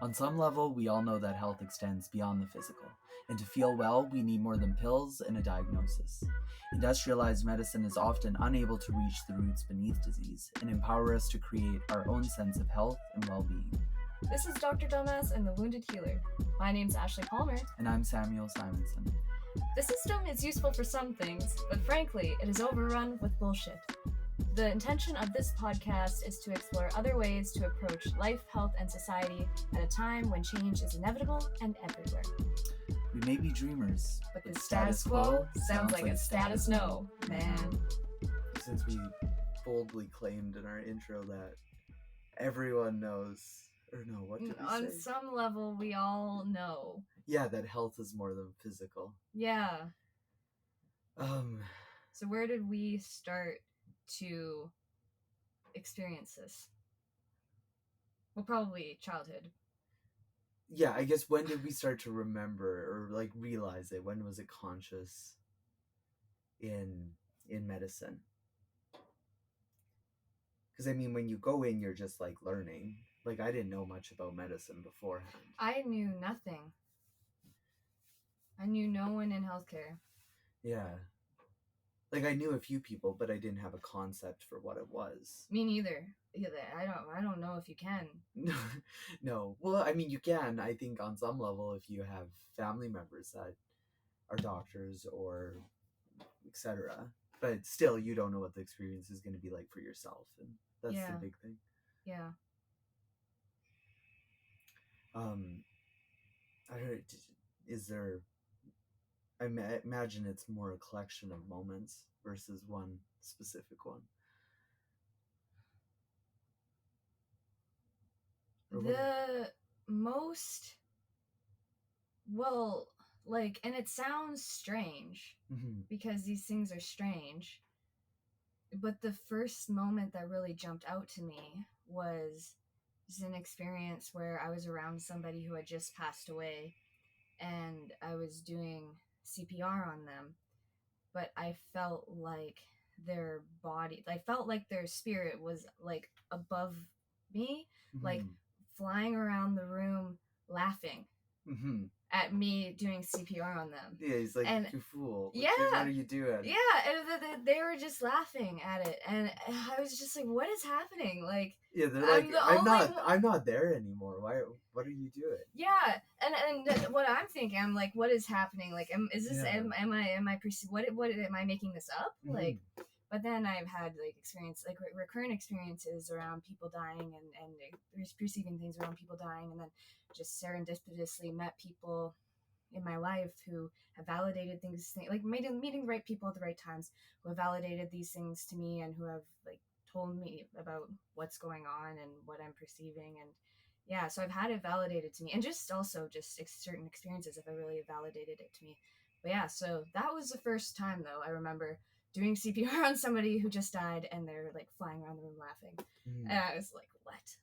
On some level, we all know that health extends beyond the physical, and to feel well, we need more than pills and a diagnosis. Industrialized medicine is often unable to reach the roots beneath disease and empower us to create our own sense of health and well-being. This is Dr. Dumbass and the Wounded Healer. My name's Ashley Palmer. And I'm Samuel Simonson. The system is useful for some things, but frankly, it is overrun with bullshit. The intention of this podcast is to explore other ways to approach life, health, and society at a time when change is inevitable and everywhere. We may be dreamers, but the status quo sounds like a status no, man. Since we boldly claimed in our intro that everyone knows, or no, what did we On say? some level, we all know. Yeah, that health is more than physical. Yeah. So where did we start to experience this? Well, probably childhood. Yeah, I guess when did we start to remember or like realize it? When was it conscious in medicine? Because I mean, when you go in, you're just like learning. Like, I didn't know much about medicine beforehand. I knew nothing. I knew no one in healthcare. Yeah. Like, I knew a few people, but I didn't have a concept for what it was. Me neither. I don't know if you can. No. Well, I mean, you can, I think, on some level, if you have family members that are doctors or etc. But still, you don't know what the experience is going to be like for yourself, and that's the big thing. Yeah. I don't know, is there... I imagine it's more a collection of moments versus one specific one. The most... Well, like, and it sounds strange, because these things are strange, but the first moment that really jumped out to me was an experience where I was around somebody who had just passed away, and I was doing CPR on them, but I felt like their body, I felt like their spirit was like above me, like flying around the room laughing at me doing CPR on them. Yeah, he's like, and, you fool. Yeah. What are you doing? Yeah, and they were just laughing at it, and I was just like, what is happening? Like, yeah, they're like, I'm not there anymore. Why? What are you doing? Yeah, and what I'm thinking, I'm like, what is happening? Like, am I making this up? Like, but then I've had like recurrent experiences around people dying and perceiving things around people dying, and then just serendipitously met people in my life who have validated things, like meeting the right people at the right times, who have validated these things to me and who have like told me about what's going on and what I'm perceiving. And yeah, so I've had it validated to me, and just certain experiences have really validated it to me. But yeah, so that was the first time though I remember doing CPR on somebody who just died, and they're like flying around the room laughing. And I was like, what?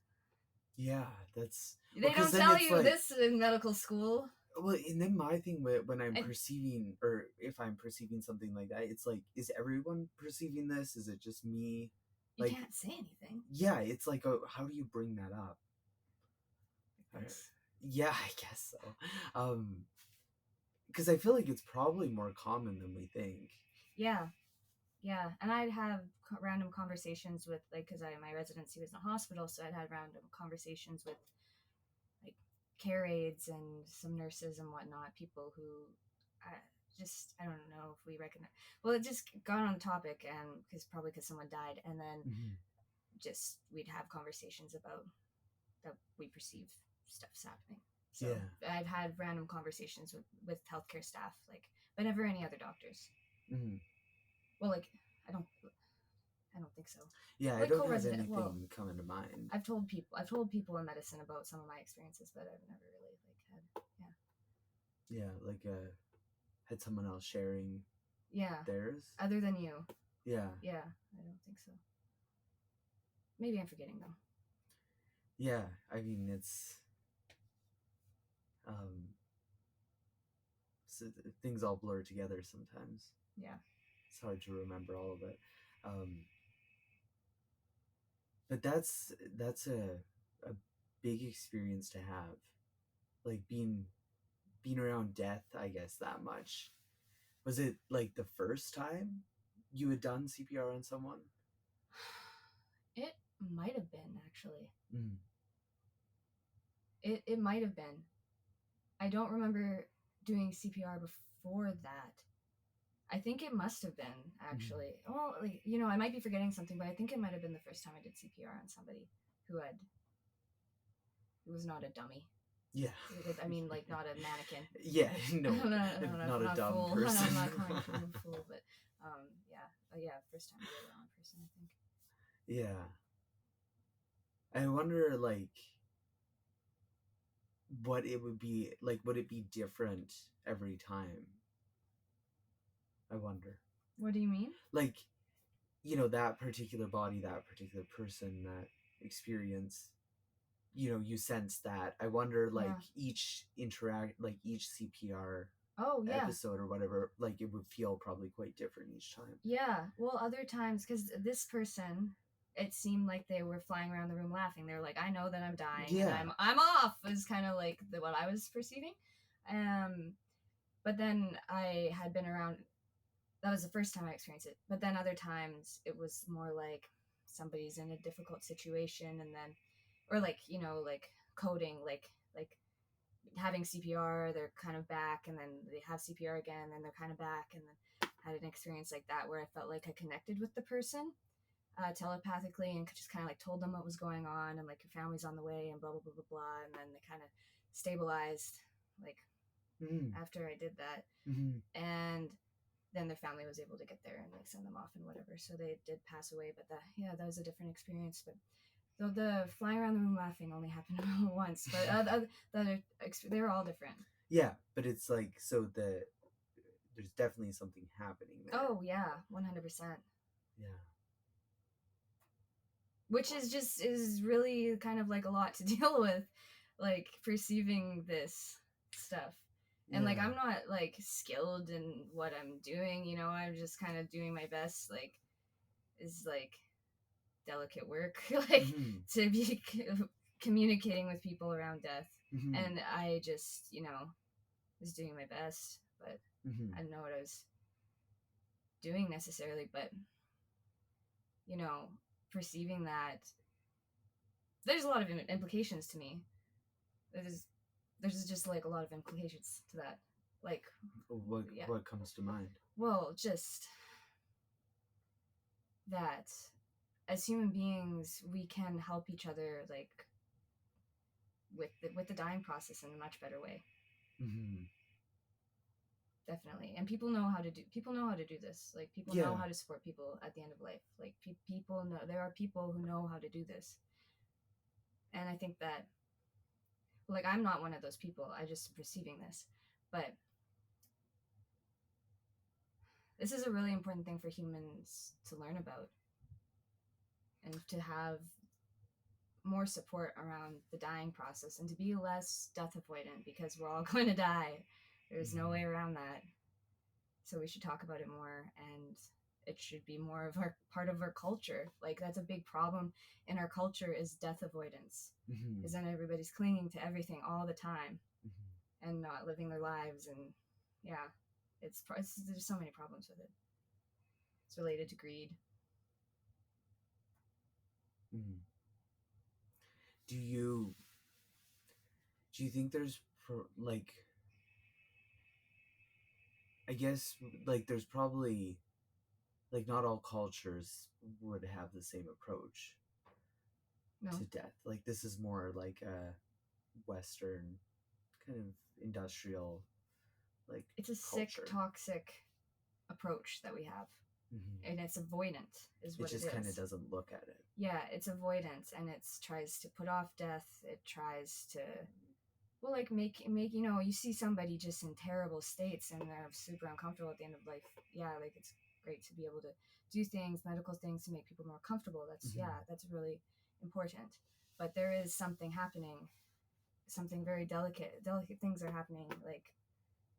Yeah, that's... They don't tell you like... this in medical school. Well, and then my thing when I'm perceiving, or if I'm perceiving something like that, it's like, is everyone perceiving this? Is it just me? Like, you can't say anything. Yeah, it's like, how do you bring that up? Yeah, I guess so. Because I feel like it's probably more common than we think. Yeah, and I'd have random conversations with, like, because my residency was in a hospital, so I'd have random conversations with like care aides and some nurses and whatnot, people who I don't know if we recognize. Well, it just got on the topic, and because someone died, and then just we'd have conversations about that we perceive stuff's happening. So yeah. I've had random conversations with healthcare staff, like, but never any other doctors. Well, like, I don't think so. Yeah, like, I don't have anything coming to mind. I've told people in medicine about some of my experiences, but I've never really like had. Yeah, like had someone else sharing. Yeah. Theirs. Other than you. Yeah. Yeah, I don't think so. Maybe I'm forgetting though. Yeah, I mean it's. So things all blur together sometimes. Yeah. It's hard to remember all of it. But that's a big experience to have, like being around death, I guess, that much. Was it like the first time you had done CPR on someone? It might have been, actually. Mm. It might have been. I don't remember doing CPR before that. I think it must have been, actually. Well, like, you know, I might be forgetting something, but I think it might have been the first time I did CPR on somebody who was not a dummy. Yeah. I mean, like, not a mannequin. Yeah, no, not a dumb fool. person. I'm not calling him a fool, but yeah, first time I did it on a person, I think. Yeah. I wonder, like, what it would be like. Would it be different every time? I wonder. What do you mean? Like, you know, that particular body, that particular person, that experience, you know, you sense that. I wonder, like, each CPR episode or whatever, like, it would feel probably quite different each time. Yeah, well, other times, because this person, it seemed like they were flying around the room laughing. They were like, I know that I'm dying, and I'm off, is kind of like what I was perceiving. But then I had been around, that was the first time I experienced it, but then other times it was more like somebody's in a difficult situation, and then, or like, you know, like coding, like having CPR, they're kind of back, and then they have CPR again, and they're kind of back, and then had an experience like that where I felt like I connected with the person telepathically, and just kind of like told them what was going on, and like your family's on the way, and blah blah blah blah blah, and then they kind of stabilized, like after I did that, and then their family was able to get there and like send them off and whatever, so they did pass away. But that was a different experience. But the flying around the room laughing only happened once, but they were all different. Yeah, but it's like, so there's definitely something happening there. Oh yeah, 100%. Yeah. Which is really kind of like a lot to deal with, like perceiving this stuff. And like, I'm not like skilled in what I'm doing, you know, I'm just kind of doing my best, like, is like delicate work, like to be communicating with people around death. And I just, you know, was doing my best, but I didn't know what I was doing necessarily. But, you know, perceiving that, there's a lot of implications to me. There's just like a lot of implications to that. Like, what comes to mind? Well, just that as human beings, we can help each other, like with the dying process in a much better way. Definitely. And people know how to do this. Like, people know how to support people at the end of life. Like, people know, there are people who know how to do this. And I think that, like, I'm not one of those people. I just perceiving this. But this is a really important thing for humans to learn about, and to have more support around the dying process, and to be less death avoidant, because we're all going to die. There's no way around that. So we should talk about it more, and it should be more of our part of our culture. Like, that's a big problem in our culture, is death avoidance. Is then everybody's clinging to everything all the time, and not living their lives. And yeah, it's there's so many problems with it. It's related to greed. Do you think there's like, I guess, like, there's probably, like, not all cultures would have the same approach to death. Like, this is more like a Western kind of industrial, like, it's a sick, toxic approach that we have. And it's avoidant, is what it is. It just kind of doesn't look at it. Yeah, it's avoidance, and it tries to put off death. It tries to, well, like, make you know, you see somebody just in terrible states and they're super uncomfortable at the end of life. Yeah, like, it's great to be able to do things, medical things, to make people more comfortable. That's that's really important. But there is something happening, something very delicate things are happening, like,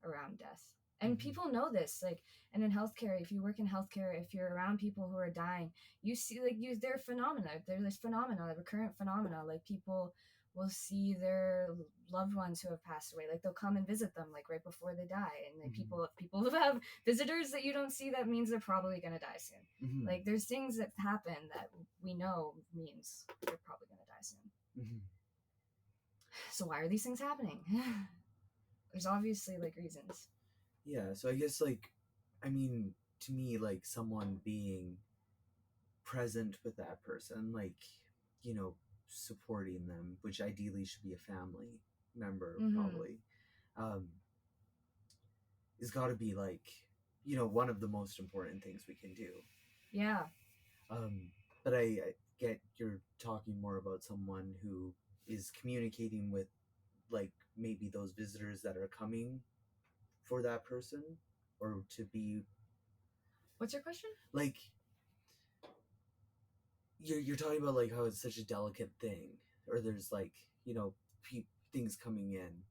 around death. And people know this, like, and in healthcare, if you work in healthcare, if you're around people who are dying, you see, like, there are phenomena. There's this phenomena, like recurrent phenomena, like people will see their loved ones who have passed away. Like they'll come and visit them like right before they die. And like Mhm. if people have visitors that you don't see, that means they're probably gonna die soon. Mhm. Like there's things that happen that we know means they're probably gonna die soon. Mhm. So why are these things happening? There's obviously like reasons. Yeah, so I guess like, I mean, to me, like someone being present with that person, like, you know, supporting them, which ideally should be a family member, probably, um, is got to be like, you know, one of the most important things we can do. Yeah. But I get you're talking more about someone who is communicating with, like, maybe those visitors that are coming for that person, or to be. What's your question? Like, you're talking about like how it's such a delicate thing, or there's like, you know, things coming in.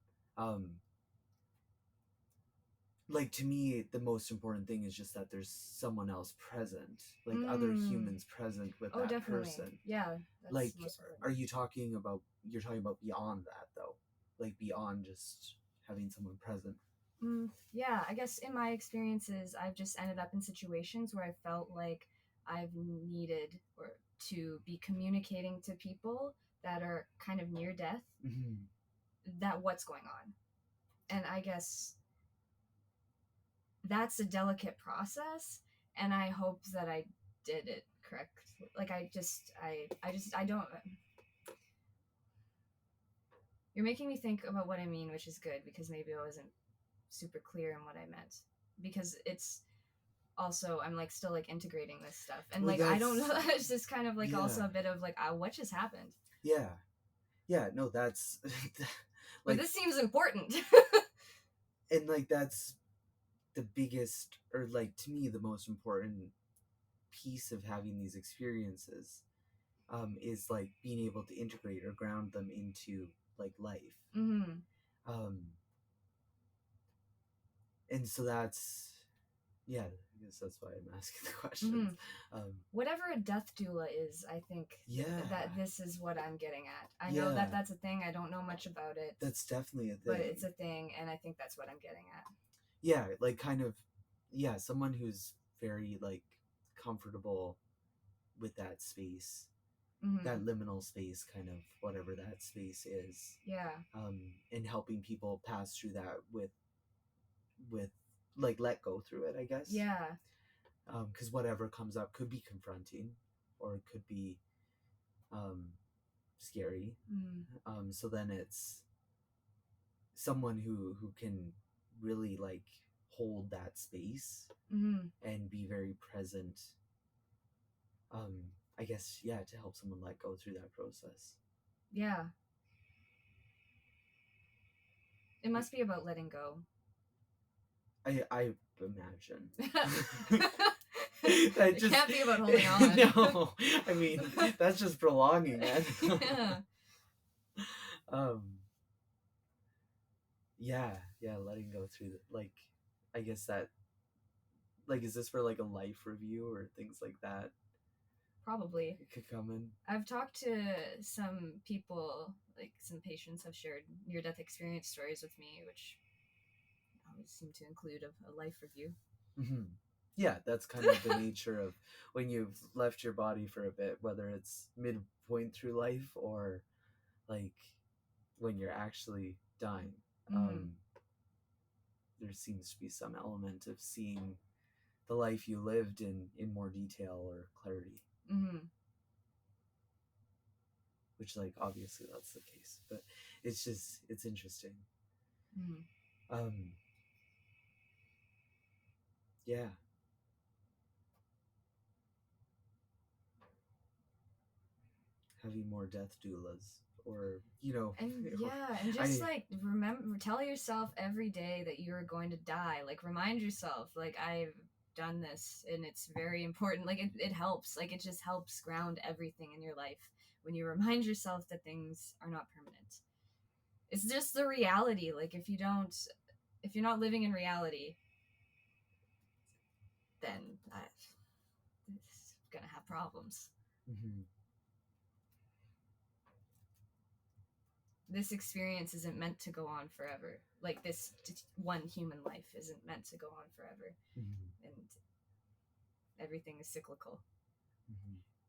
Like, to me, the most important thing is just that there's someone else present, like other humans present with that definitely. person. Yeah, that's Like, the most important. are you talking about, you're talking about beyond that though, like beyond just having someone present? Yeah, I guess in my experiences, I've just ended up in situations where I felt like I've needed or to be communicating to people that are kind of near death, that what's going on. And I guess that's a delicate process, and I hope that I did it correctly. Like I don't. You're making me think about what I mean, which is good because maybe I wasn't super clear in what I meant. Because it's also I'm like still like integrating this stuff, and Well, like I don't know. It's just kind of like also yeah. a bit of like what just happened. Yeah, no, that's But like, this seems important. and like that's the biggest, or like to me the most important piece of having these experiences, is like being able to integrate or ground them into like life. Um, and so that's, yeah, I guess that's why I'm asking the questions. Whatever a death doula is, I think that this is what I'm getting at. I know that that's a thing. I don't know much about it. That's definitely a thing. But it's a thing, and I think that's what I'm getting at. Yeah, like kind of, yeah, someone who's very like comfortable with that space, that liminal space, kind of whatever that space is. Yeah. And helping people pass through that with like let go through it, I guess. Yeah. Because whatever comes up could be confronting, or it could be scary. So then it's someone who can really like hold that space and be very present. I guess, yeah, to help someone let go through that process. Yeah. It must be about letting go. I imagine. It just can't be about holding on. No, I mean, that's just prolonging it. Yeah. Yeah, letting go through like, I guess that, like, is this for like a life review or things like that? Probably. It could come in. I've talked to some people, like some patients have shared near-death experience stories with me, which always seem to include a life review. Yeah, that's kind of the nature of when you've left your body for a bit, whether it's midpoint through life or like when you're actually dying. There seems to be some element of seeing the life you lived in more detail or clarity. Which, like, obviously that's the case, but it's just, it's interesting. Yeah. Having more death doulas, or, you know, and yeah, and just like remember, tell yourself every day that you're going to die. Like remind yourself, like I've done this, and it's very important. Like it helps. Like it just helps ground everything in your life when you remind yourself that things are not permanent. It's just the reality. Like if you're not living in reality, then it's gonna have problems. this experience isn't meant to go on forever. Like this one human life isn't meant to go on forever, and everything is cyclical.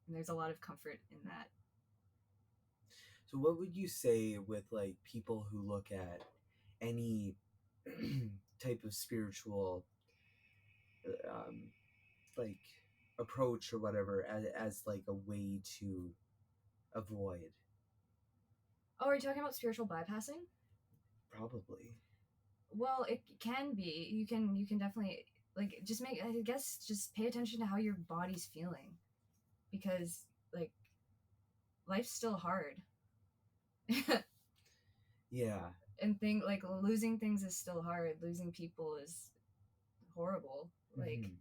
And there's a lot of comfort in that. So what would you say with like people who look at any type of spiritual like approach or whatever as like a way to avoid? Oh, are you talking about spiritual bypassing? Probably. Well, it can be. You can definitely like just make, I guess, just pay attention to how your body's feeling, because like life's still hard. Yeah. And like losing things is still hard. Losing people is horrible. Like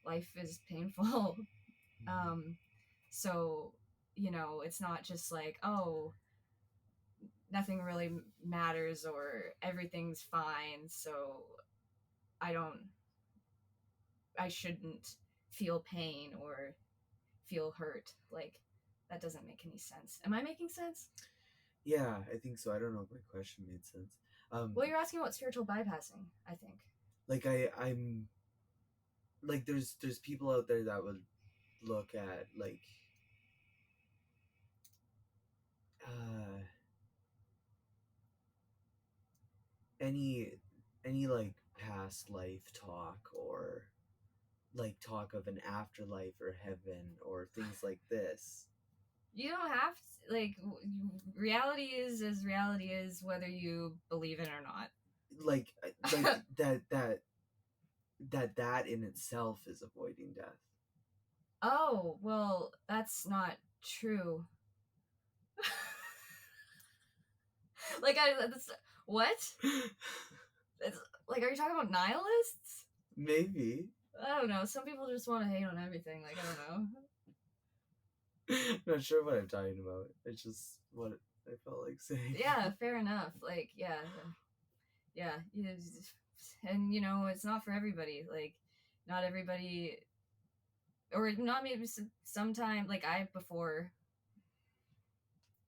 life is painful. So, you know, it's not just like, oh, nothing really matters or everything's fine, so I shouldn't feel pain or feel hurt. Like, that doesn't make any sense. Am I making sense? Yeah, I think so. I don't know if my question made sense. Well, you're asking about spiritual bypassing, I think. Like I'm like there's people out there that would look at like any like past life talk or like talk of an afterlife or heaven or things like this. You don't have to, like, reality is as reality is, whether you believe it or not. Like that in itself is avoiding death. Oh, well, that's not true. Like, that's, what? It's, like, are you talking about nihilists? Maybe. I don't know. Some people just want to hate on everything. Like, I don't know. I'm not sure what I'm talking about. It's just what I felt like saying. Yeah, fair enough. Like, yeah. And, you know, it's not for everybody. Like, not everybody, or not maybe sometime, like, I before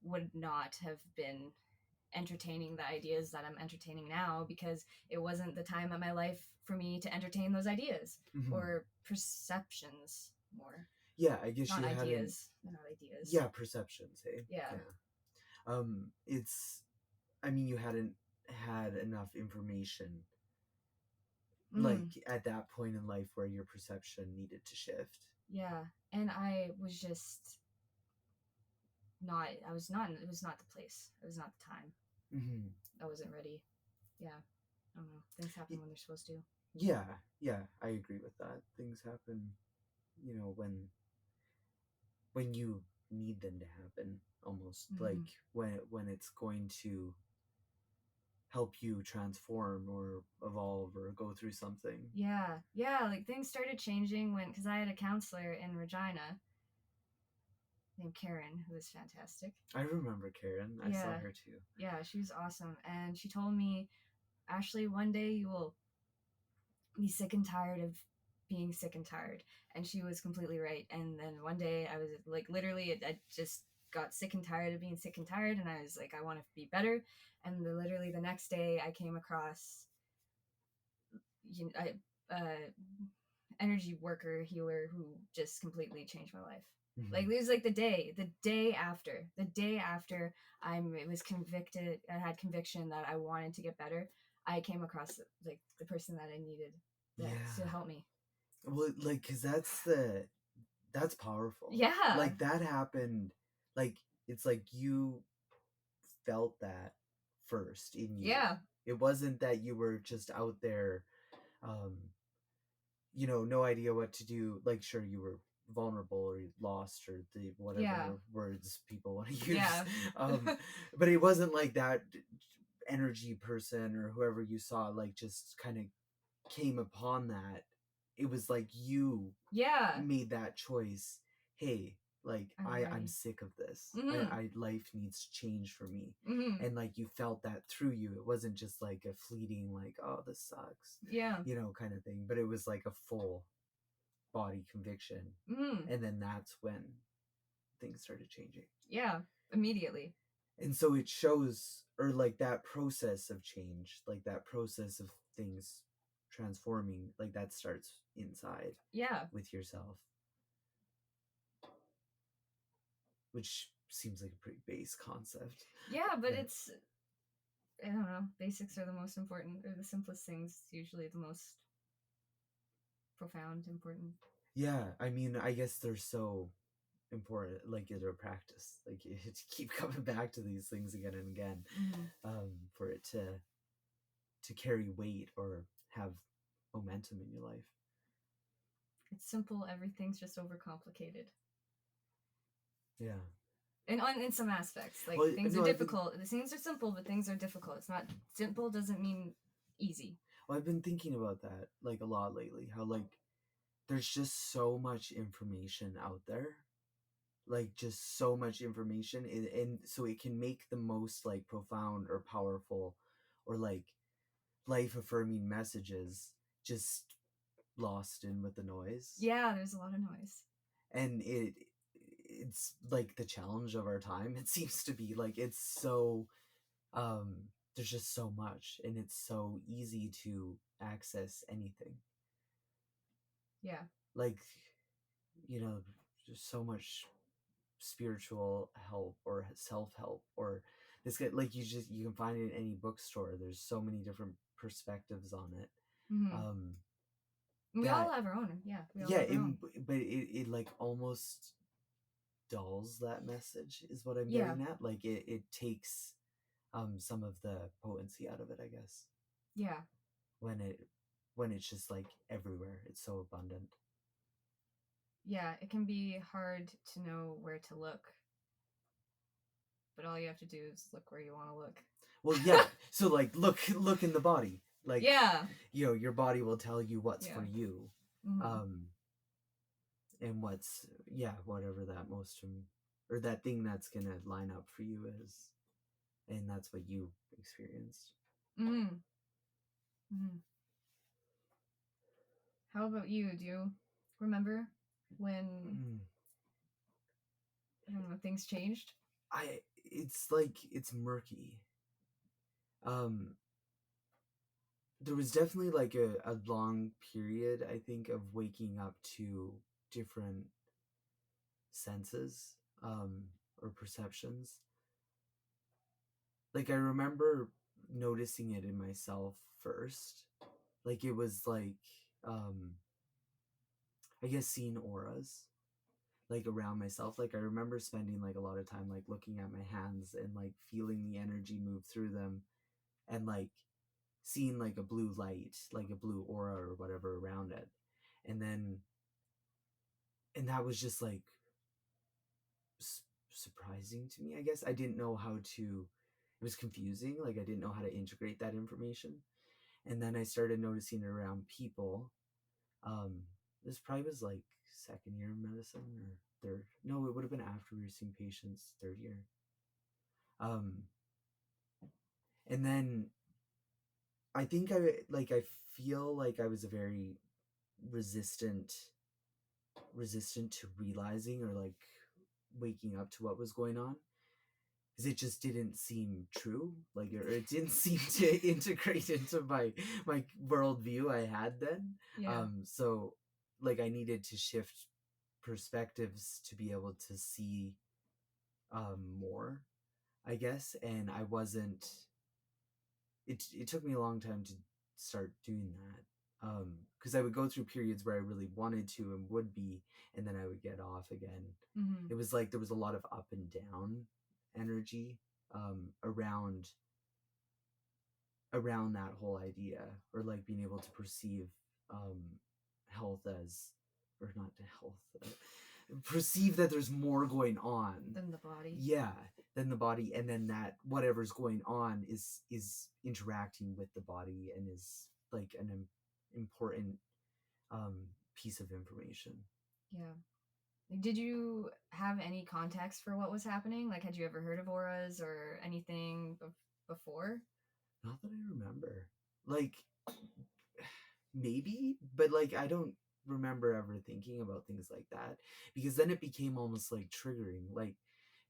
would not have been entertaining the ideas that I'm entertaining now, because it wasn't the time of my life for me to entertain those ideas or perceptions more. Yeah, I guess not you ideas. They're not ideas. Yeah, perceptions. Hey. Yeah. It's. I mean, you hadn't had enough information. Like at that point in life where your perception needed to shift. Yeah, and I was just not. I was not. It was not the place. It was not the time. I wasn't ready. Yeah, I don't know. Things happen when they're supposed to. Yeah, I agree with that. Things happen, you know, when you need them to happen, almost like when it's going to help you transform or evolve or go through something. Yeah, like things started changing because I had a counselor in Regina named Karen, who was fantastic. I remember Karen. I saw her too. Yeah, she was awesome. And she told me, Ashley, one day you will be sick and tired of being sick and tired. And she was completely right. And then one day I was like, literally, I just got sick and tired of being sick and tired. And I was like, I want to be better. And literally the next day I came across energy worker healer who just completely changed my life. Like it was like the day after I was convicted, I had conviction that I wanted to get better, I came across like the person that I needed to help me. Well, like, cause that's powerful. Yeah. Like that happened, like, it's like you felt that first in you. Yeah. It wasn't that you were just out there, you know, no idea what to do. Like, sure, you were vulnerable or lost or the whatever words people want to use. Yeah. But it wasn't like that energy person or whoever you saw, like, just kind of came upon that. It was like you made that choice. Hey, like I'm sick of this. I life needs change for me. And like you felt that through you. It wasn't just like a fleeting like, oh, this sucks. Yeah. You know, kind of thing. But it was like a full body conviction. And then that's when things started changing. Yeah, immediately. And so it shows, or like that process of change, like that process of things transforming, like that starts inside with yourself, which seems like a pretty base concept. But it's, I don't know, basics are the most important, or the simplest things usually the most profound, important. I mean, I guess they're so important, like in a practice, like you have to keep coming back to these things again and again, for it to carry weight or have momentum in your life. It's simple, everything's just overcomplicated. Yeah. And in some aspects, like, things are difficult. Things are simple, but things are difficult. It's not simple doesn't mean easy. Well, I've been thinking about that like a lot lately, how like there's just so much information out there, like just so much information, and so it can make the most like profound or powerful or like life affirming messages just lost in with the noise. Yeah, there's a lot of noise. And it's like the challenge of our time. It seems to be like it's so there's just so much, and it's so easy to access anything. Yeah. Like, you know, just so much spiritual help or self-help or this guy, like you can find it in any bookstore. There's so many different perspectives on it. We all have our own. We all have our own. But it like almost dulls that message is what I'm getting at. Like it takes some of the potency out of it, I guess. When it's just like everywhere, it's so abundant. It can be hard to know where to look, but all you have to do is look where you want to look. Well, so like look in the body, like you know, your body will tell you what's for you. And what's whatever that most or that thing that's gonna line up for you is, and that's what you experienced. How about you? Do you remember when I don't know, things changed? It's like it's murky. There was definitely like a long period, I think, of waking up to different senses or perceptions. Like I remember noticing it in myself first. Like it was like I guess seeing auras like around myself. Like I remember spending like a lot of time like looking at my hands and like feeling the energy move through them, and like seeing like a blue light, like a blue aura or whatever around it. And that was just like surprising to me, I guess. I didn't know how to, it was confusing. Like I didn't know how to integrate that information. And then I started noticing it around people. This probably was like second year of medicine or third. No, it would have been after we were seeing patients, third year. And then I think I feel like I was a very resistant to realizing or like waking up to what was going on, because it just didn't seem true, like, or it didn't seem to integrate into my worldview I had then. So like I needed to shift perspectives to be able to see more, I guess. And I wasn't, it took me a long time to start doing that, because I would go through periods where I really wanted to and would be, and then I would get off again. It was like there was a lot of up and down energy around that whole idea, or like being able to perceive health as, or not to health, perceive that there's more going on than the body. Than the body, and then that whatever's going on is interacting with the body and is like an important piece of information. Did you have any context for what was happening? Like, had you ever heard of auras or anything before? Not that I remember. Like, maybe, but like I don't remember ever thinking about things like that, because then it became almost like triggering. Like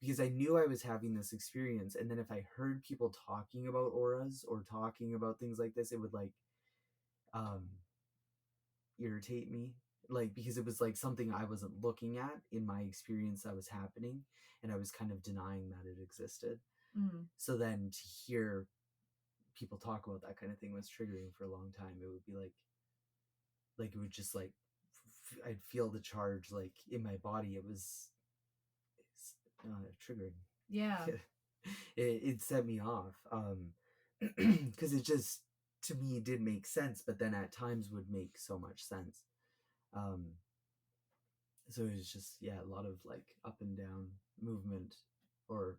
because I knew I was having this experience, and then if I heard people talking about auras or talking about things like this, it would like um irritate me, like, because it was like something I wasn't looking at in my experience that was happening, and I was kind of denying that it existed. So then to hear people talk about that kind of thing was triggering for a long time. It would be like it would just like I'd feel the charge like in my body. It was triggering. Yeah. It set me off, because it just, to me, did make sense, but then at times would make so much sense. So it was just, yeah, a lot of like up and down movement or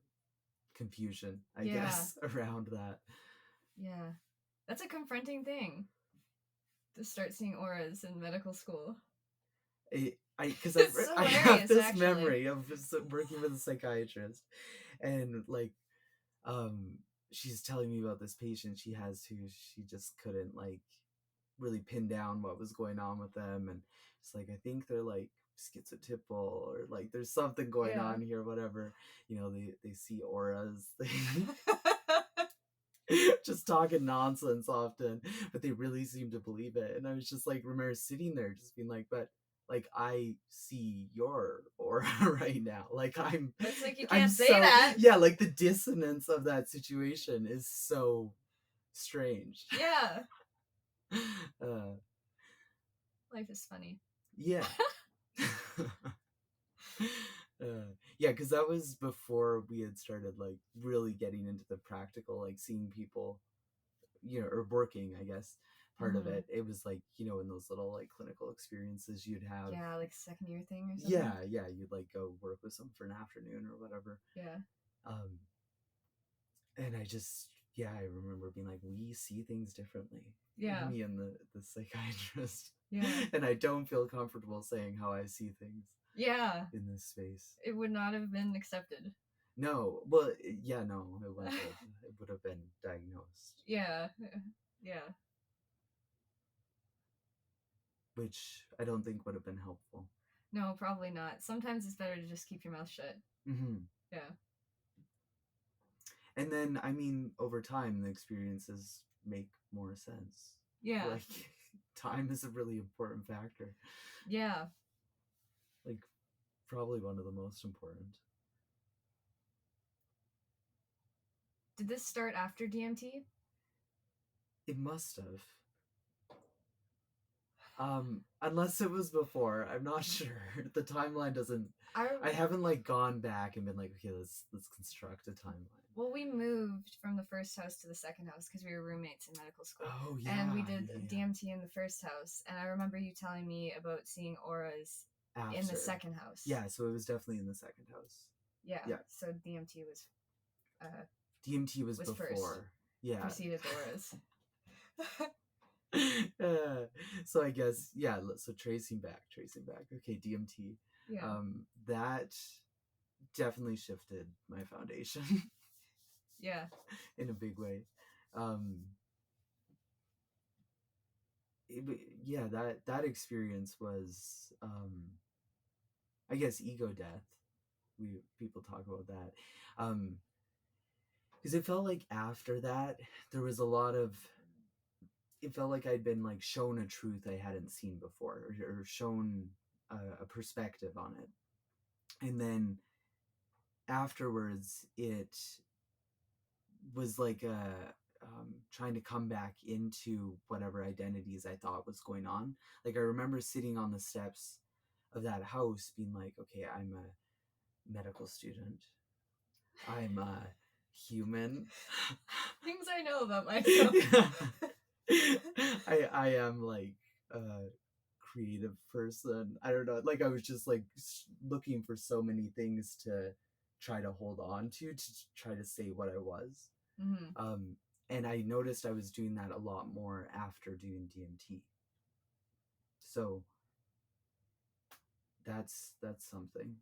confusion, I guess, around that. Yeah. That's a confronting thing, to start seeing auras in medical school. Because It's I have this actually. memory of working with a psychiatrist, and like she's telling me about this patient she has who she just couldn't like really pin down what was going on with them, and it's like, I think they're like schizotypal, or like there's something going on here, whatever, they see auras. Just talking nonsense often, but they really seem to believe it. And I was just like, remember sitting there just being like, but like, I see your aura right now. Like, it's like, you can't say that. Yeah, like the dissonance of that situation is so strange. Yeah. Life is funny. Yeah. Yeah, because that was before we had started like really getting into the practical, like seeing people, or working, I guess, part of it. It was like, in those little like clinical experiences you'd have. Yeah, like second year thing or something. Yeah, you'd like go work with them for an afternoon or whatever. Yeah. And I just, I remember being like, we see things differently. Yeah. Me and the psychiatrist. Yeah. And I don't feel comfortable saying how I see things. Yeah. In this space. It would not have been accepted. No. Well, yeah, no, it wouldn't have. It would have been diagnosed. Yeah. Yeah. Which I don't think would have been helpful. No, probably not. Sometimes it's better to just keep your mouth shut. Yeah. And then, I mean, over time, the experiences make more sense. Yeah. Like, time is a really important factor. Yeah. Like, probably one of the most important. Did this start after DMT? It must have. Unless it was before, I'm not sure. The timeline doesn't. I haven't like gone back and been like, okay, let's construct a timeline. Well, we moved from the first house to the second house because we were roommates in medical school. Oh yeah. And we did DMT in the first house, and I remember you telling me about seeing auras in the second house. Yeah, so it was definitely in the second house. Yeah. So DMT was. DMT was before. First. Yeah. Preceded auras. So I guess, so tracing back. Okay, DMT. Yeah. That definitely shifted my foundation. Yeah. In a big way. That experience was, I guess, ego death. People talk about that. Because it felt like after that, there was a lot of, it felt like I'd been like shown a truth I hadn't seen before, or shown a perspective on it. And then afterwards, it was like trying to come back into whatever identities I thought was going on. Like, I remember sitting on the steps of that house being like, okay, I'm a medical student. I'm a human. Things I know about myself. I am like a creative person. I don't know. Like, I was just like looking for so many things to try to hold on to try to say what I was. And I noticed I was doing that a lot more after doing DMT. So that's something.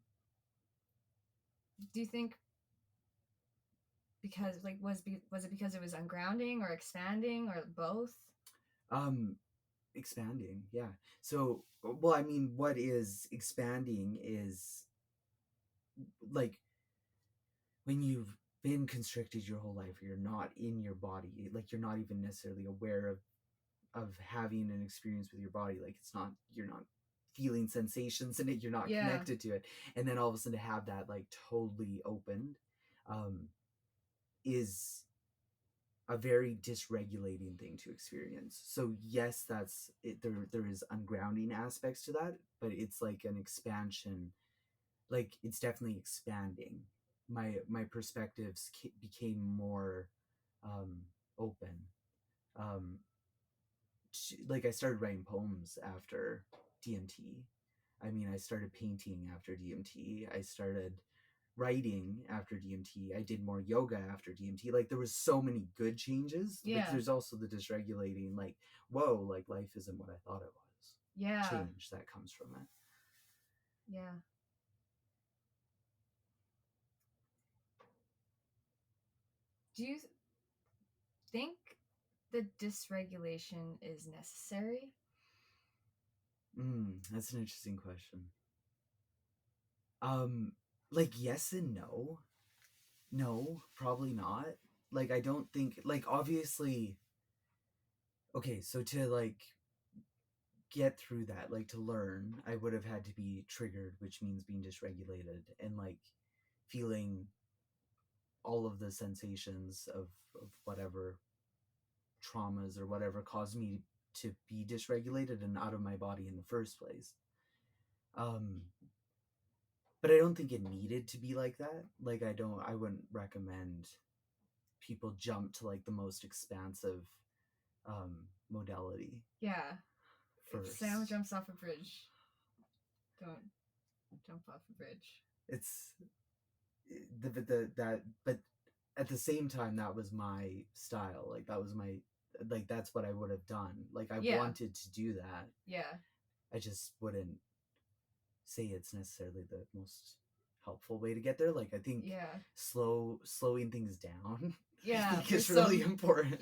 Do you think because like was it because it was ungrounding or expanding or both? Expanding, yeah. So, well, I mean, what is expanding is like when you've been constricted your whole life, or you're not in your body, like you're not even necessarily aware of having an experience with your body, like it's not, you're not feeling sensations in it, you're not connected to it, and then all of a sudden to have that like totally opened is a very dysregulating thing to experience. So yes, that's it, there is ungrounding aspects to that, but it's like an expansion, like it's definitely expanding. My perspectives became more open. um like I started writing poems after DMT. I mean, I started painting after DMT. I started writing after DMT. I did more yoga after DMT. Like there was so many good changes, but there's also the dysregulating, like, whoa, like life isn't what I thought it was. Change that comes from it. Do you think the dysregulation is necessary? That's an interesting question. Like yes and no. No, probably not. Like I don't think, like obviously, okay, so to like get through that, like to learn, I would have had to be triggered, which means being dysregulated and like feeling all of the sensations of whatever traumas or whatever caused me to be dysregulated and out of my body in the first place. But I don't think it needed to be like that. Like I wouldn't recommend people jump to like the most expansive modality. If Sam jumps off a bridge, don't jump off a bridge. It's but at the same time, that was my style. Like that was my, like that's what I would have done. Like I wanted to do that. I just wouldn't say it's necessarily the most helpful way to get there. Like I think slowing things down I think is really important.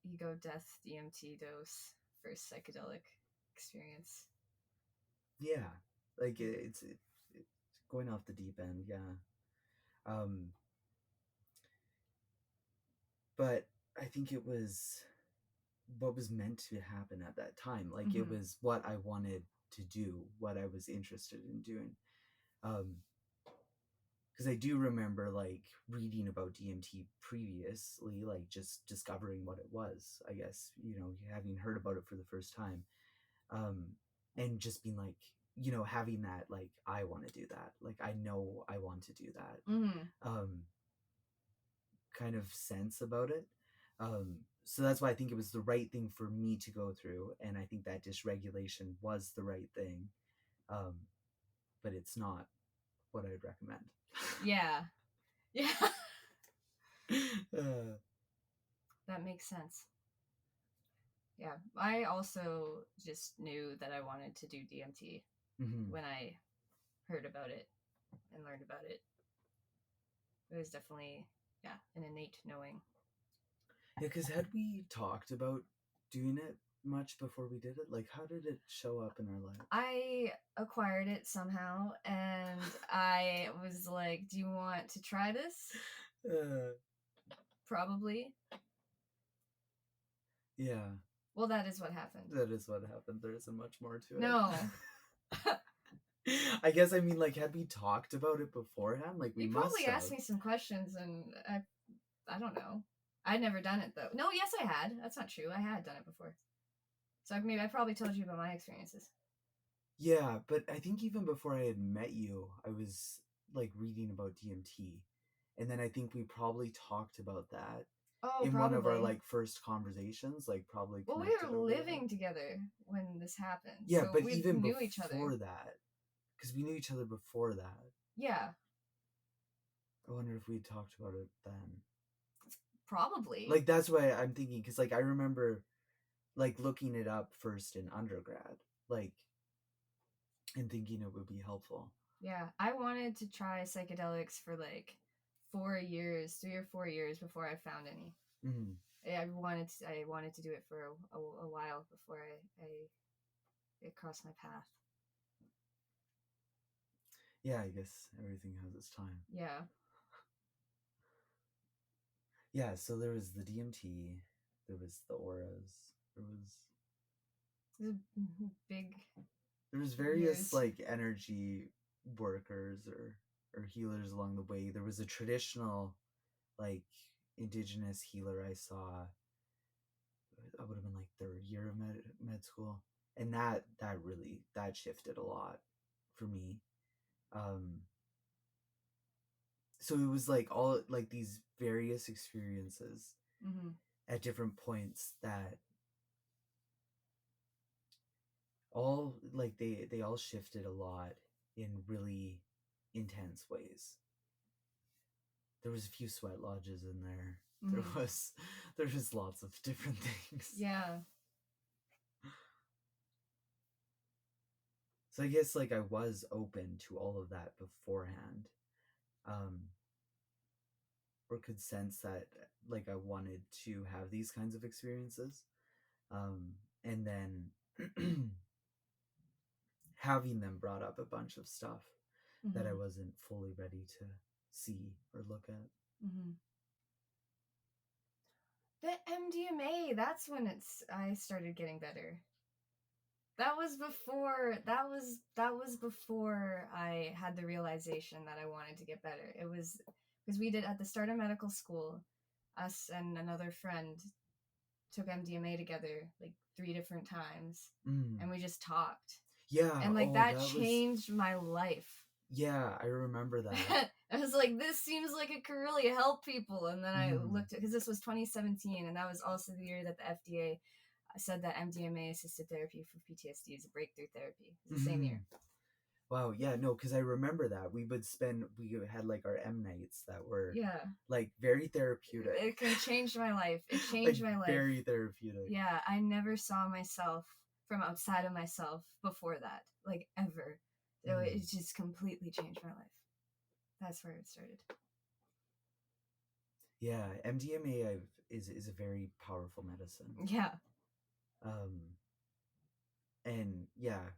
Ego death DMT dose for psychedelic experience. Like it's going off the deep end. But I think it was what was meant to happen at that time. Like it was what I wanted to do, what I was interested in doing. Because I do remember like reading about DMT previously, like just discovering what it was, I guess, you know, having heard about it for the first time. And just being like, you know, having that, like, I want to do that. Like, I know I want to do that. Kind of sense about it. So that's why I think it was the right thing for me to go through. And I think that dysregulation was the right thing. But it's not what I'd recommend. That makes sense. I also just knew that I wanted to do DMT when I heard about it and learned about it. It was definitely an innate knowing. Because had we talked about doing it much before we did it? Like, how did it show up in our lives? I acquired it somehow, and I was like, do you want to try this? Probably. Well, that is what happened. There isn't much more to it. No. I guess, I mean, like, had we talked about it beforehand? Like, we must have. You probably asked me some questions, and I don't know. I'd never done it, though. No, yes, I had. That's not true. I had done it before. So maybe I probably told you about my experiences. Yeah, but I think even before I had met you, I was, like, reading about DMT. And then I think we probably talked about that. In one of our, like, first conversations, like, probably. Well, we were living together when this happened. Yeah, so but we even knew each other. That. Because we knew each other before that. Yeah. I wonder if we talked about it then. Probably. Like, that's why I'm thinking, because, like, I remember, like, looking it up first in undergrad, like, and thinking it would be helpful. Yeah, I wanted to try psychedelics for, like, 3 or 4 years before I found any. I wanted to do it for a while before it crossed my path. Yeah, I guess everything has its time. Yeah. Yeah, so there was the DMT, there was the auras, there was Big. there was various Years. like energy workers or healers along the way. There was a traditional like indigenous healer I saw. I would have been like third year of med school, and that really that shifted a lot for me. So it was like all like these various experiences Mm-hmm. at different points that all like they all shifted a lot in really intense ways. There was a few sweat lodges in there. Mm-hmm. There was lots of different things. Yeah. So I guess like I was open to all of that beforehand. Or could sense that like I wanted to have these kinds of experiences. And then having them brought up a bunch of stuff that I wasn't fully ready to see or look at. Mm-hmm. The MDMA, that's when I started getting better. That was before I had the realization that I wanted to get better. It was because we did at the start of medical school, us and another friend took MDMA together like 3 different times, and we just talked. Yeah, and like that changed my life. Yeah, I remember that. I was like, this seems like it could really help people. And then I looked at, because this was 2017, and that was also the year that the FDA said that MDMA assisted therapy for PTSD is a breakthrough therapy. It's the same year. Wow, yeah, no, because I remember that we had like our M nights that were like very therapeutic. It changed my life. It changed my life. Very therapeutic. Yeah, I never saw myself from outside of myself before that, like ever. So it just completely changed my life. That's where it started. Yeah, MDMA is a very powerful medicine. Yeah. And yeah,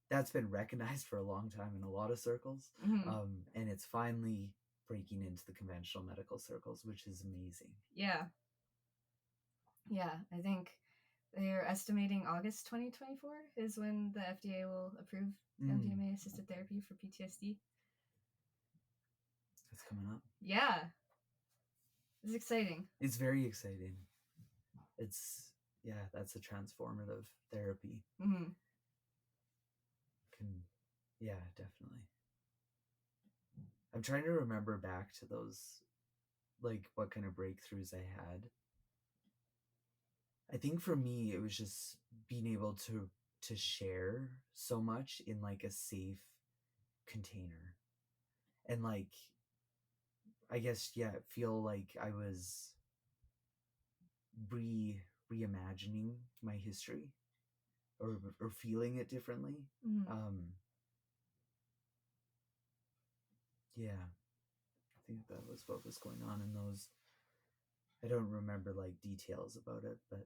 that's been recognized for a long time in a lot of circles. And it's finally breaking into the conventional medical circles, which is amazing. Yeah. Yeah, I think they're estimating August 2024 is when the FDA will approve MDMA assisted therapy for PTSD. That's coming up. Yeah. It's exciting. It's very exciting. That's a transformative therapy. Yeah, definitely. I'm trying to remember back to those, like what kind of breakthroughs I had. I think for me, it was just being able to share so much in like a safe container. And like, I guess, yeah, feel like I was reimagining my history or feeling it differently. Yeah, I think that was what was going on in those. I don't remember like details about it, but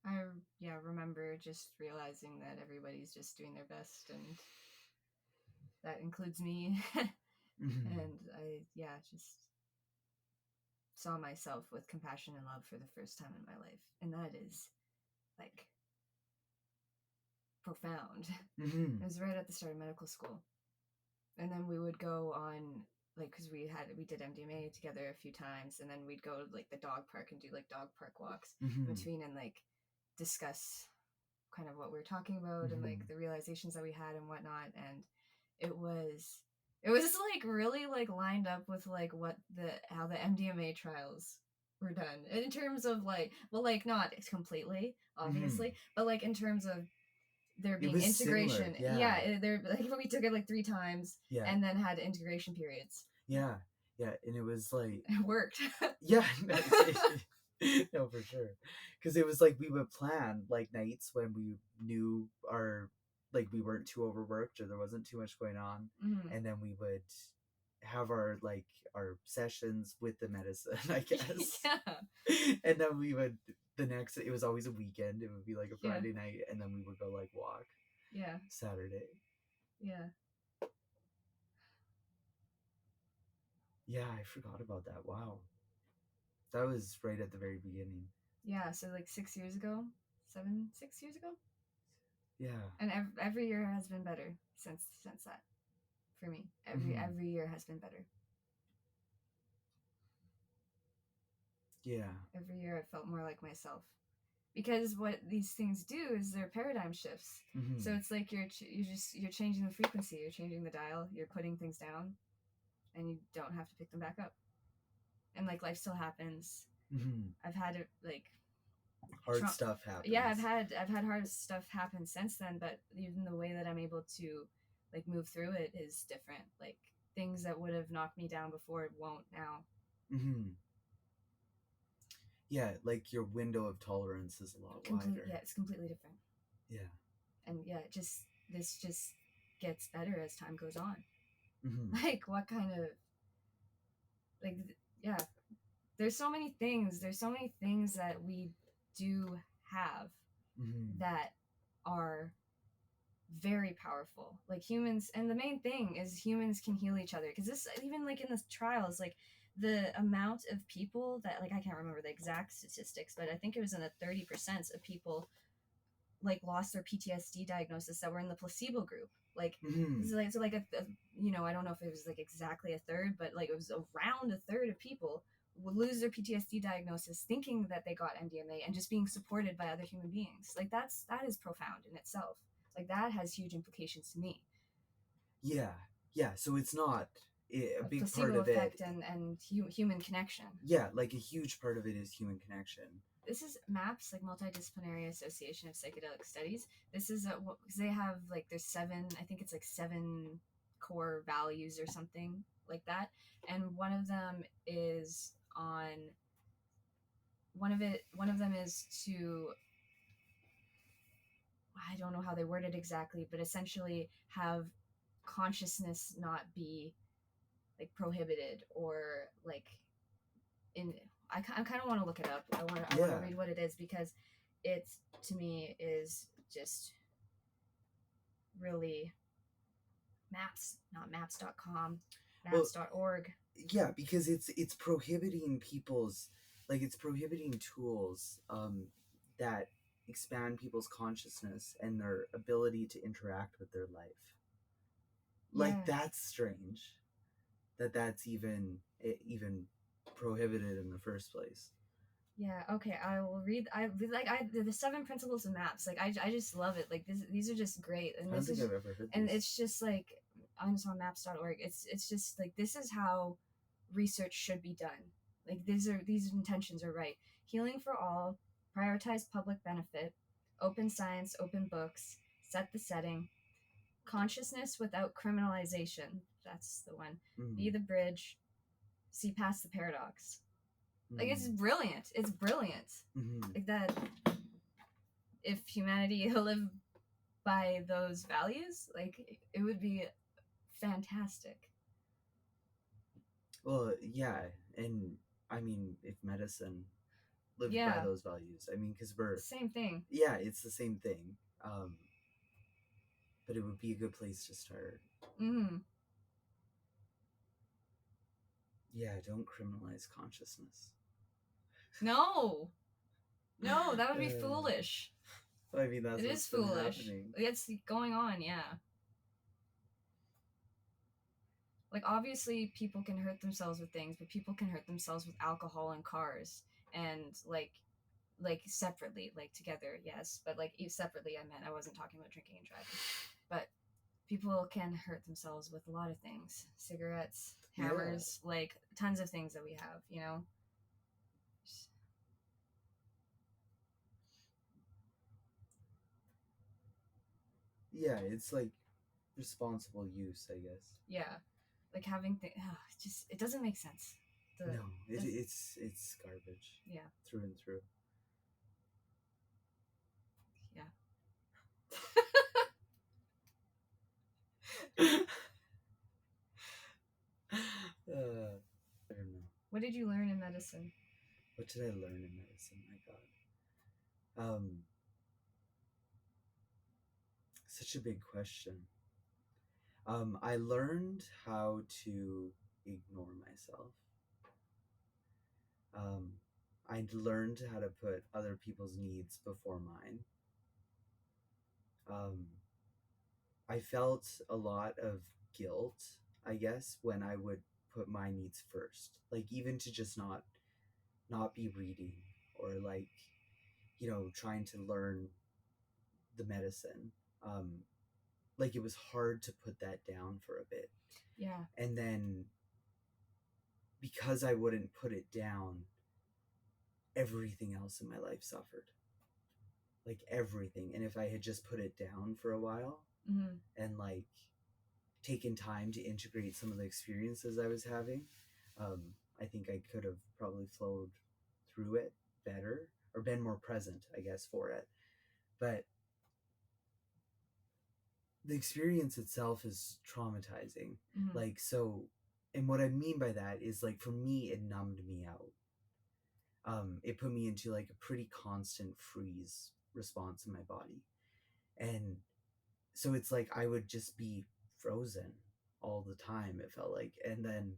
I remember just realizing that everybody's just doing their best, and that includes me. And I just saw myself with compassion and love for the first time in my life, and that is like profound. It was right at the start of medical school, and then we would go on like, because we did MDMA together a few times, and then we'd go to like the dog park and do like dog park walks in between, and like discuss kind of what we were talking about and like the realizations that we had and whatnot. And it was like really like lined up with like how the MDMA trials were done in terms of like, well, like not completely obviously, but like in terms of there being integration. Similar, there like we took it like 3 times and then had integration periods. Yeah, and it was like it worked. Yeah, no, for sure, because it was like we would plan like nights when we knew we weren't too overworked or there wasn't too much going on, and then we would have our sessions with the medicine, I guess. Yeah. And then we would it was always a weekend. It would be like a Yeah. Friday night, and then we would go like walk Yeah. Saturday. Yeah. Yeah, I forgot about that. Wow. That was right at the very beginning. Yeah, so like 6 years ago, 6 years ago. Yeah. And every year has been better since that. For me, every year has been better. Yeah. Every year I felt more like myself. Because what these things do is they're paradigm shifts. Mm-hmm. So it's like you're changing the frequency, you're changing the dial, you're putting things down, and you don't have to pick them back up. And like life still happens. Mm-hmm. I've had it like hard stuff happens. Yeah, I've had hard stuff happen since then, but even the way that I'm able to like move through it is different. Like things that would have knocked me down before won't now. Mm-hmm. Yeah, like your window of tolerance is a lot wider. Yeah, it's completely different. Yeah. And yeah, this just gets better as time goes on. Mm-hmm. Like what kind of like yeah, there's so many things that we do have Mm-hmm. that are very powerful, like humans. And the main thing is humans can heal each other, because this, even like in the trials, like the amount of people that, like, I can't remember the exact statistics, but I think it was in the 30% of people like lost their PTSD diagnosis that were in the placebo group. Like, Mm-hmm. so like a I don't know if it was like exactly a third, but like it was around a third of people would lose their PTSD diagnosis thinking that they got MDMA and just being supported by other human beings. Like that is profound in itself. Like that has huge implications to me. Yeah, so it's not a big placebo part of effect it and human connection. Yeah, like a huge part of it is human connection. This is MAPS, like Multidisciplinary Association of Psychedelic Studies. This is because they have like there's 7, I think it's like 7 core values or something like that, and one of them is to, I don't know how they word it exactly, but essentially have consciousness not be like prohibited or like in. I kind of want to look it up. I want to read what it is, because it to me is just really maps, not maps.com, maps.org. Yeah, because it's prohibiting people's, like, it's prohibiting tools that expand people's consciousness and their ability to interact with their life. Like, that's strange that's even prohibited in the first place. Yeah, okay, I will read. The 7 principles of MAPS. Like, I just love it. Like, these are just great. And I don't think I've ever heard and this. it's just like, I'm just on maps.org. It's just like, this is how research should be done. Like, these intentions are right. Healing for all, prioritize public benefit, open science, open books, set the setting, consciousness without criminalization. That's the one. Be the bridge, see past the paradox. Like, it's brilliant. It's brilliant. Like that. If humanity lived by those values, like, it would be fantastic. Well, yeah, and I mean, if medicine lived by those values, I mean, because we're same thing. Yeah, it's the same thing. But it would be a good place to start. Yeah, don't criminalize consciousness. No, that would be foolish. I mean, that's what's been happening. It's going on, yeah. Like, obviously, people can hurt themselves with things, but people can hurt themselves with alcohol and cars, and like separately, like together, yes, but like separately, I wasn't talking about drinking and driving, but people can hurt themselves with a lot of things: cigarettes, hammers, like tons of things that we have, you know. Yeah, it's like responsible use, I guess. Yeah, like having it doesn't make sense. No, it's garbage. Yeah, through and through. What did you learn in medicine? What did I learn in medicine? My God. Such a big question. I learned how to ignore myself. I learned how to put other people's needs before mine. I felt a lot of guilt, I guess, when I would put my needs first. Like even to just not be reading, or like, you know, trying to learn the medicine. Like it was hard to put that down for a bit. Yeah. And then because I wouldn't put it down, everything else in my life suffered. Like everything. And if I had just put it down for a while, Mm-hmm. and like taken time to integrate some of the experiences I was having, I think I could have probably flowed through it better, or been more present, I guess, for it. But the experience itself is traumatizing. Mm-hmm. Like, so, and what I mean by that is, like, for me, it numbed me out. It put me into like a pretty constant freeze response in my body. And so it's like I would just be frozen all the time, it felt like. And then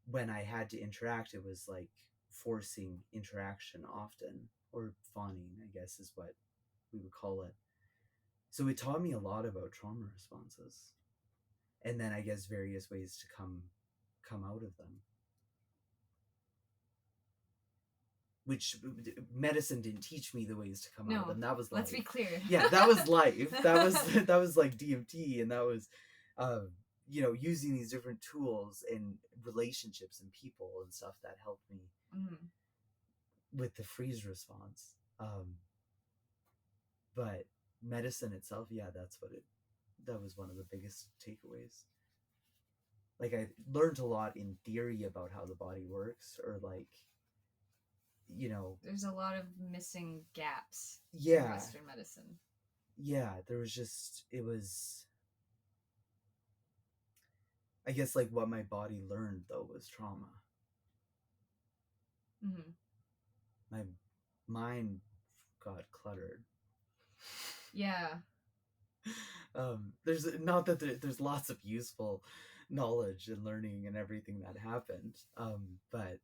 when I had to interact, it was like forcing interaction often, or fawning, I guess is what we would call it. So it taught me a lot about trauma responses, and then I guess various ways to come out of them. Which medicine didn't teach me the ways to come out of them. That was life. Let's be clear. Yeah, that was life. That was like DMT, and that was, you know, using these different tools and relationships and people and stuff that helped me with the freeze response. But medicine itself, yeah, that was one of the biggest takeaways. Like I learned a lot in theory about how the body works, or like, you know, there's a lot of missing gaps in Western medicine. Yeah, there was just, it was, I guess, like what my body learned though was trauma. Mm-hmm. My mind got cluttered. Yeah. There's not that there's lots of useful knowledge and learning and everything that happened, but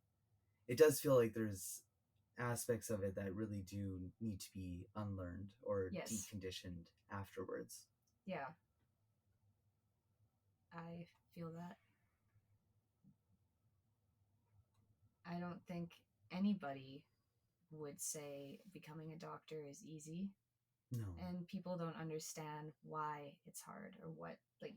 it does feel like there's aspects of it that really do need to be unlearned or deconditioned afterwards. Yeah, I feel that. I don't think anybody would say becoming a doctor is easy. No. And people don't understand why it's hard, or what, like,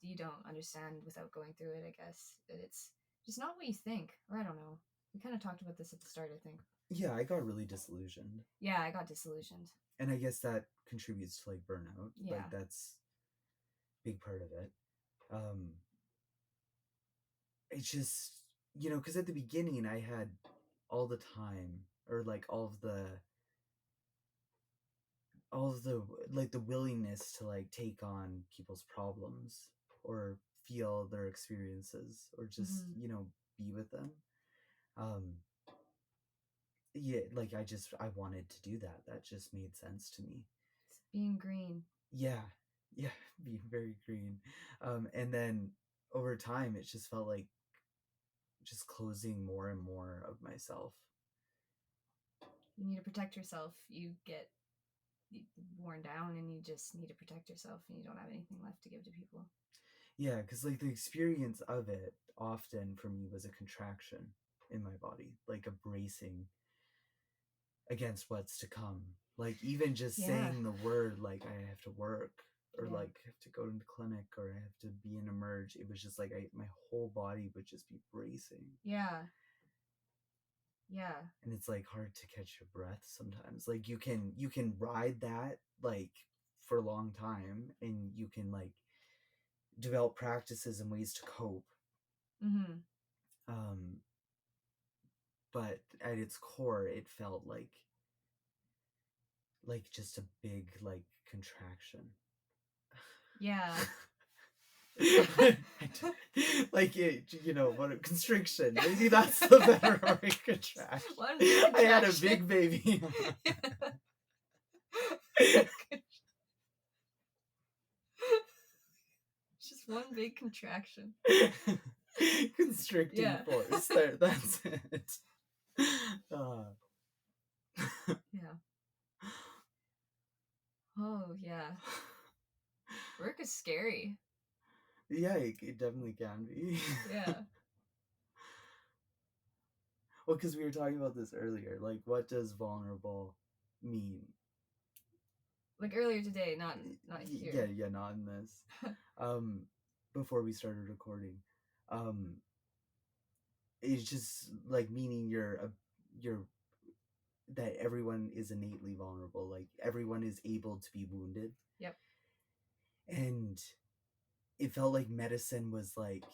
you don't understand without going through it, I guess. It's just not what you think, or I don't know. We kind of talked about this at the start, I think. Yeah, I got really disillusioned. Yeah, I got disillusioned. And I guess that contributes to like burnout. Yeah. Like that's a big part of it. It's just, you know, because at the beginning I had all the time, or like all of the like the willingness to like take on people's problems, or feel their experiences, or just you know, be with them. Yeah, like I wanted to do that. That just made sense to me. It's being green. Yeah, being very green. And then over time it just felt like just closing more and more of myself. You need to protect yourself. You get worn down and you just need to protect yourself, and you don't have anything left to give to people. Yeah, because like the experience of it often for me was a contraction in my body, like a bracing against what's to come. Like even just saying the word, like I have to work, or like I have to go to the clinic, or I have to be in emerge, it was just like my whole body would just be bracing. Yeah. And it's like hard to catch your breath sometimes. Like you can ride that like for a long time, and you can like develop practices and ways to cope. But at its core it felt like just a big like contraction. Yeah. Like what constriction. Maybe that's the better word, contraction. One big I had a contraction. big baby. Just one big contraction. Constricting Yeah. force. There, that's it. Yeah. Oh yeah. Work is scary. Yeah, it definitely can be. Yeah. Well, because we were talking about this earlier. Like, what does vulnerable mean? Like earlier today, not here. Yeah, not in this. Before we started recording, it's just like meaning you're that everyone is innately vulnerable. Like everyone is able to be wounded. Yep. And it felt like medicine was like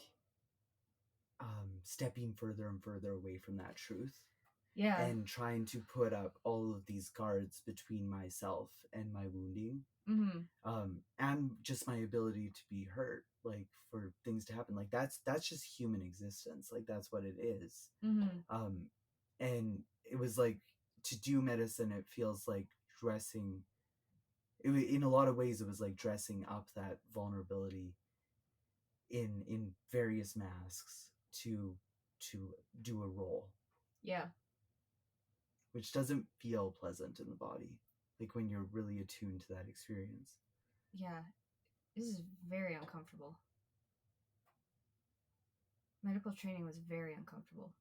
stepping further and further away from that truth. Yeah. And trying to put up all of these guards between myself and my wounding. And just my ability to be hurt, like for things to happen. Like that's just human existence. Like that's what it is. And it was like, to do medicine, it feels like dressing in a lot of ways. It was like dressing up that vulnerability in various masks to do a role. Yeah. Which doesn't feel pleasant in the body, like when you're really attuned to that experience. Yeah, this is very uncomfortable. Medical training was very uncomfortable.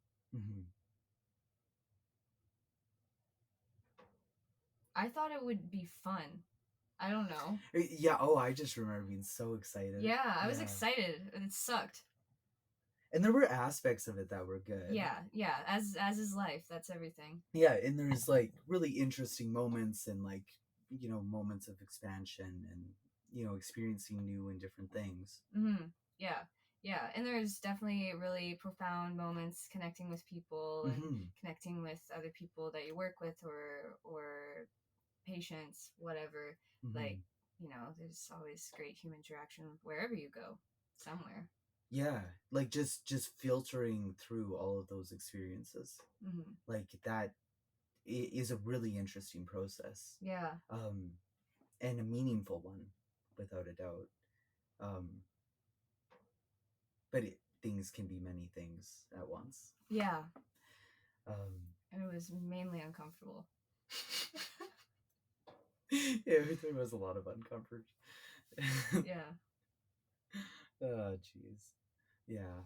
I thought it would be fun. I don't know. Yeah, I just remember being so excited. Yeah, I was excited, and it sucked. And there were aspects of it that were good. Yeah, as is life, that's everything. Yeah, and there's like really interesting moments and like, moments of expansion and, experiencing new and different things. Yeah, and there's definitely really profound moments connecting with people and connecting with other people that you work with or patients, whatever. Like, there's always great human interaction wherever you go, somewhere. Yeah, like just filtering through all of those experiences. Like that is a really interesting process. Yeah. And a meaningful one, without a doubt. But things can be many things at once. Yeah. And it was mainly uncomfortable. Yeah, there was a lot of uncomfort. Yeah. Oh, jeez. Yeah.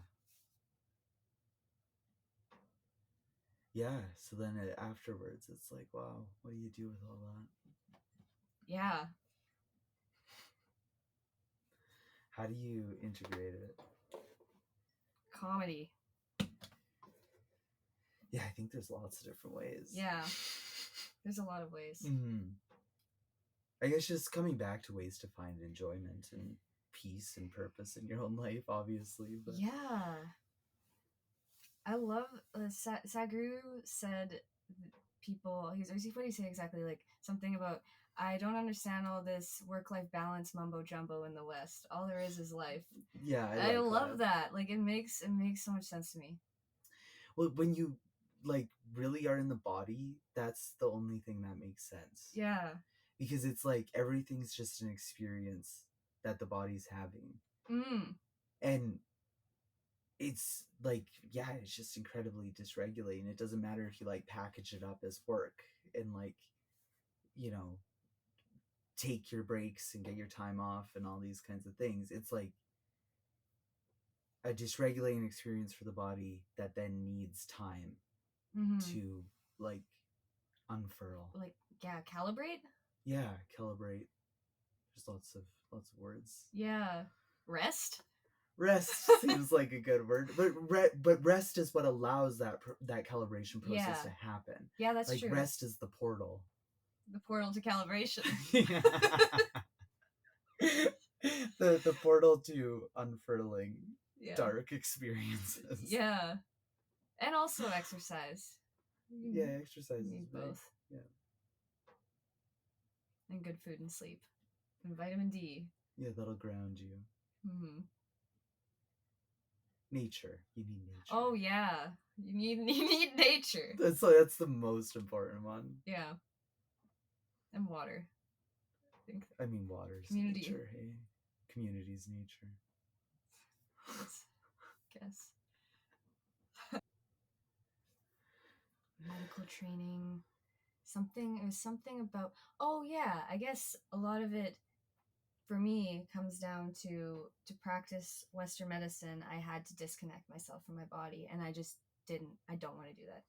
Yeah, so then afterwards, it's like, wow, what do you do with all that? Yeah. How do you integrate it? Comedy. Yeah, I think there's lots of different ways. Yeah. There's a lot of ways. I guess just coming back to ways to find enjoyment and peace and purpose in your own life, obviously. But yeah. I love Sadhguru said people, what did he say exactly? Like something about, I don't understand all this work-life balance mumbo jumbo in the West. All there is life. Yeah, I love that. Like it makes so much sense to me. Well, when you like really are in the body, that's the only thing that makes sense. Yeah. Because it's like everything's just an experience that the body's having. And it's like, yeah, it's just incredibly dysregulating. It doesn't matter if you like package it up as work and like, take your breaks and get your time off and all these kinds of things. It's like a dysregulating experience for the body that then needs time to like unfurl. Like, yeah, calibrate? Yeah, calibrate. There's lots of words. Yeah. Rest? Rest seems like a good word, but rest is what allows that calibration process to happen. Yeah, that's like, true. Rest is the portal. The portal to calibration. the portal to unfurling dark experiences. Yeah. And also exercise. Yeah, exercise is both. Yeah. And good food and sleep. And vitamin D. Yeah, that'll ground you. nature. You need nature. Oh yeah, you need nature. That's the most important one. Yeah, and water. I mean, water's Community. nature. Hey, community's nature. Guess. Medical training. It was something about. Oh yeah, I guess a lot of it for me comes down to practice Western medicine. I had to disconnect myself from my body, and I just didn't. I don't want to do that.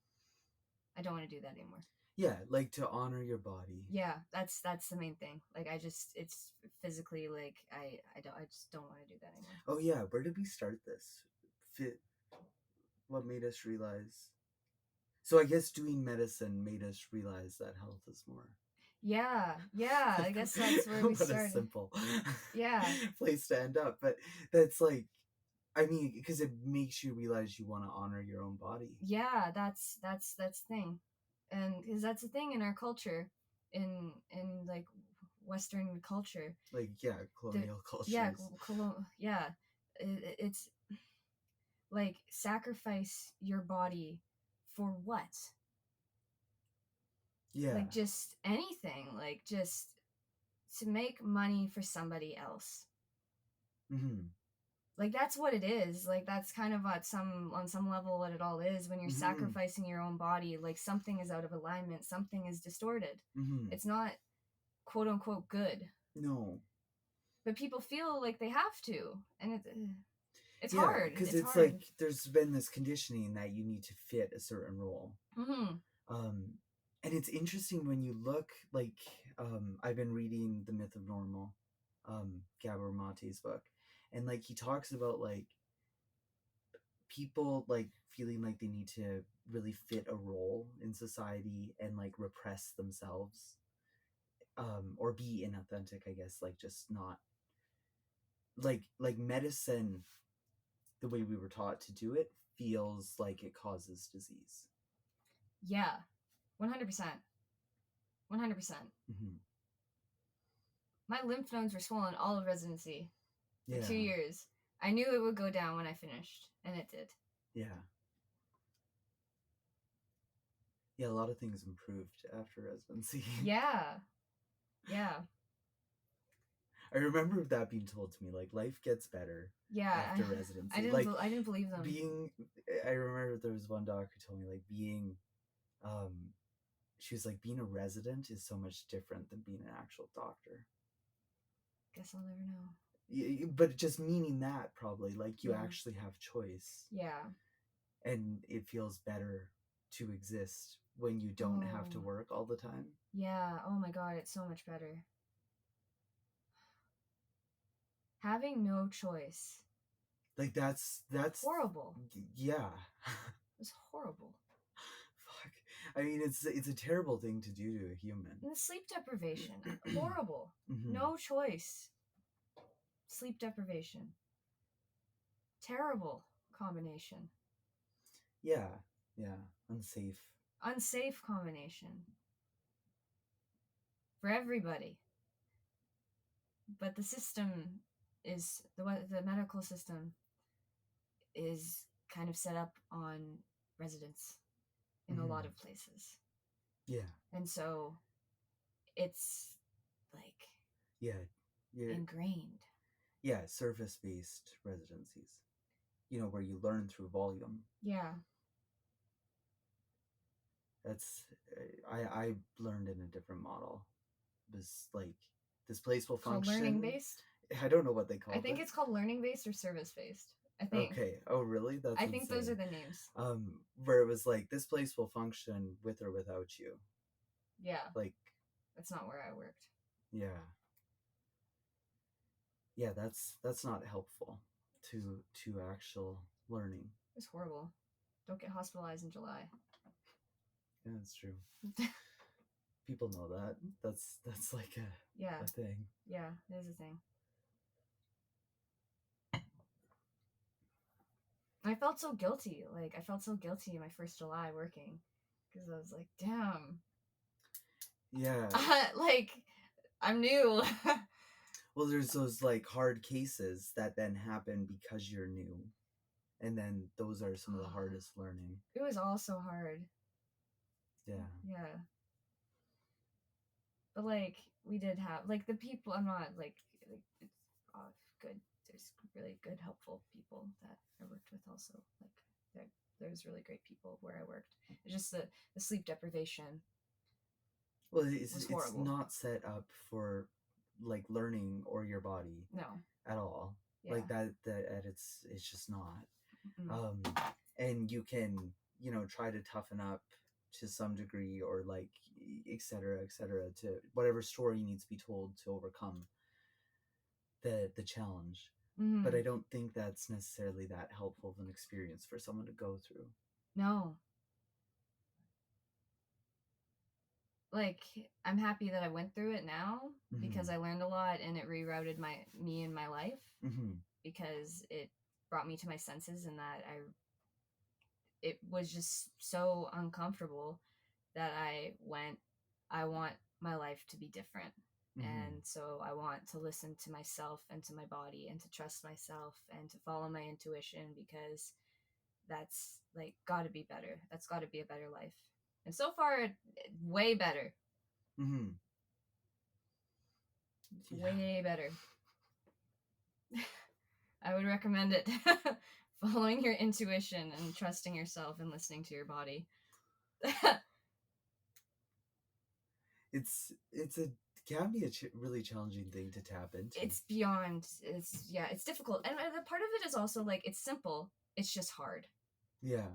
I don't want to do that anymore. Yeah, like to honor your body. Yeah, that's the main thing. Like it's physically like I just don't want to do that anymore. Oh yeah, where did we start this? What made us realize? So I guess doing medicine made us realize that health is more. Yeah, I guess that's where we started. What a simple yeah place to end up. But that's like, I mean, because it makes you realize you want to honor your own body. Yeah, that's the thing, and because that's the thing in our culture, in like Western culture, like colonial cultures. Yeah, it's like sacrifice your body for what? Yeah, like just anything, like just to make money for somebody else. Mm-hmm. Like that's what it is. Like that's kind of on some level what it all is when you're sacrificing your own body. Like something is out of alignment, something is distorted. It's not quote unquote good. No, but people feel like they have to, and it's hard because it's hard. Like there's been this conditioning that you need to fit a certain role. And it's interesting when you look like I've been reading The Myth of Normal, Gabor Mate's book, and like he talks about like people like feeling like they need to really fit a role in society and like repress themselves, or be inauthentic, I guess, like just not like medicine, the way we were taught to do it feels like it causes disease. Yeah, 100%. 100%. My lymph nodes were swollen all of residency for 2 years. I knew it would go down when I finished, and it did. Yeah, a lot of things improved after residency. Yeah. I remember that being told to me, like life gets better after residency. I didn't believe them. I remember there was one doctor who told me like she was like, being a resident is so much different than being an actual doctor. Guess I'll never know. Yeah, but just meaning that probably like you actually have choice. Yeah. And it feels better to exist when you don't have to work all the time. Yeah. Oh my God, it's so much better. Having no choice. Like that's horrible. Yeah. It's horrible. Fuck. I mean, it's a terrible thing to do to a human. And the sleep deprivation. Horrible. No choice. Sleep deprivation. Terrible combination. Yeah. Unsafe combination. For everybody. But the system is, the medical system is kind of set up on residents in a lot of places. Yeah. And so it's like ingrained. Yeah, service-based residencies. Where you learn through volume. Yeah. That's I learned in a different model. This like this place will function. Called learning based? I don't know what they call it. I think it's called learning based or service based. I think. Okay. Oh, really? That's I think those are the names. Where it was like, this place will function with or without you. Yeah. Like, that's not where I worked. Yeah. Yeah, that's not helpful to actual learning. It's horrible. Don't get hospitalized in July. Yeah, that's true. People know that. That's like a thing. Yeah, it is a thing. I felt so guilty. Like, I felt so guilty my first July working. Because I was like, damn. Yeah. Like, I'm new. Well, there's those, like, hard cases that then happen because you're new. And then those are some of the hardest learning. It was also hard. Yeah. Yeah. But like we did have like the people. I'm not like it's good. There's really good, helpful people that I worked with. Also, like there's really great people where I worked. It's just the sleep deprivation. Well, Was it's horrible. not set up for like learning or your body No. at all. Yeah. Like that it's just not. Mm. And you can, you know, try to toughen up to some degree, or like et cetera, to whatever story needs to be told to overcome the challenge. Mm. But I don't think that's necessarily that helpful of an experience for someone to go through. No. Like I'm happy that I went through it now because I learned a lot and it rerouted me in my life, because it brought me to my senses, and that it was just so uncomfortable that I want my life to be different. And so I want to listen to myself and to my body and to trust myself and to follow my intuition, because that's like got to be better. That's got to be a better life. And so far, way better. Way better. I would recommend it. Following your intuition and trusting yourself and listening to your body. It's a can be a really challenging thing to tap into. It's beyond. It's difficult, and the part of it is also like it's simple. It's just hard. Yeah.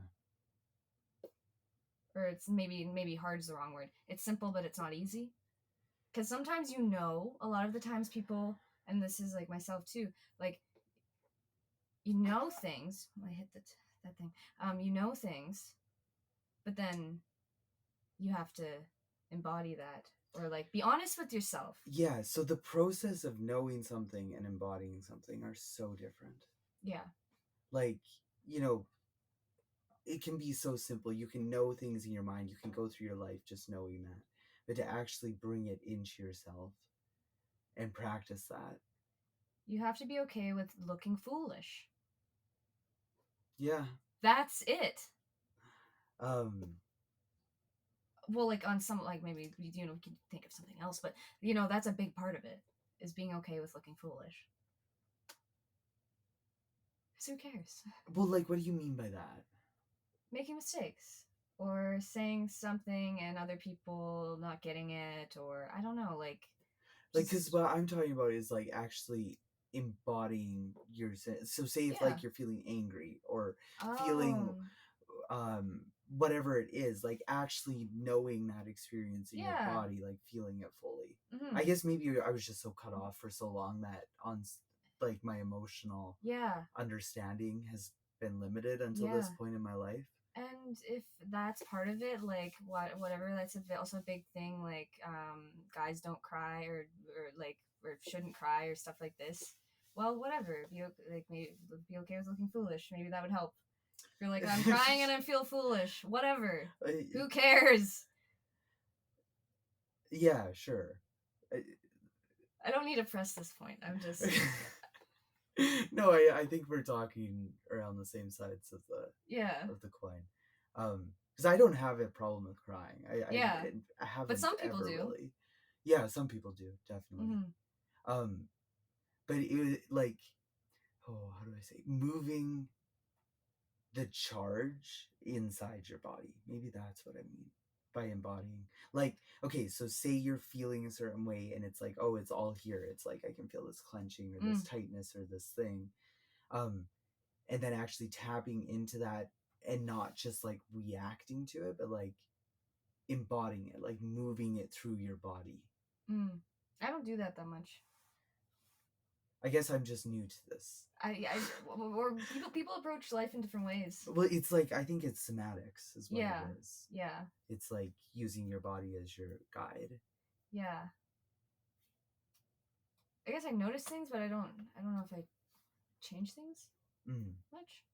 Or it's maybe hard is the wrong word. It's simple, but it's not easy. Because sometimes a lot of the times people, and this is like myself too, like things. I hit that thing. Things, but then you have to embody that, or like be honest with yourself. Yeah, so the process of knowing something and embodying something are so different. Yeah. Like, you know, it can be so simple. You can know things in your mind. You can go through your life just knowing that. But to actually bring it into yourself and practice that. You have to be okay with looking foolish. Yeah. That's it. Well, like on some, like maybe, we can think of something else, but that's a big part of it, is being okay with looking foolish. Because who cares? Well, like, what do you mean by that? Making mistakes, or saying something and other people not getting it, or I don't know, like because what I'm talking about is like actually embodying your, so say if like you're feeling angry or feeling whatever it is, like actually knowing that experience in your body, like feeling it fully. I guess maybe I was just so cut off for so long that on like my emotional understanding has been limited until this point in my life. And if that's part of it, like whatever, that's also a big thing. Like guys don't cry, or shouldn't cry, or stuff like this. Well, whatever. Maybe be okay with looking foolish. Maybe that would help. If you're like, I'm crying and I feel foolish. Whatever. Who cares? Yeah, sure. I don't need to press this point. I'm just. No, I think we're talking around the same sides of the coin. Because I don't have a problem with crying. I haven't. But some people do. Really. Yeah, some people do, definitely. But it like, how do I say, moving the charge inside your body. Maybe that's what I mean by embodying. Like, okay, so say you're feeling a certain way and it's like, oh, it's all here. It's like I can feel this clenching or this tightness or this thing. And then actually tapping into that and not just like reacting to it, but like embodying it, like moving it through your body. I don't do that much. I guess I'm just new to this. Or people approach life in different ways. Well, it's like, I think it's somatics is what it is. Yeah. It's like using your body as your guide. Yeah. I guess I notice things, but I don't know if I change things much.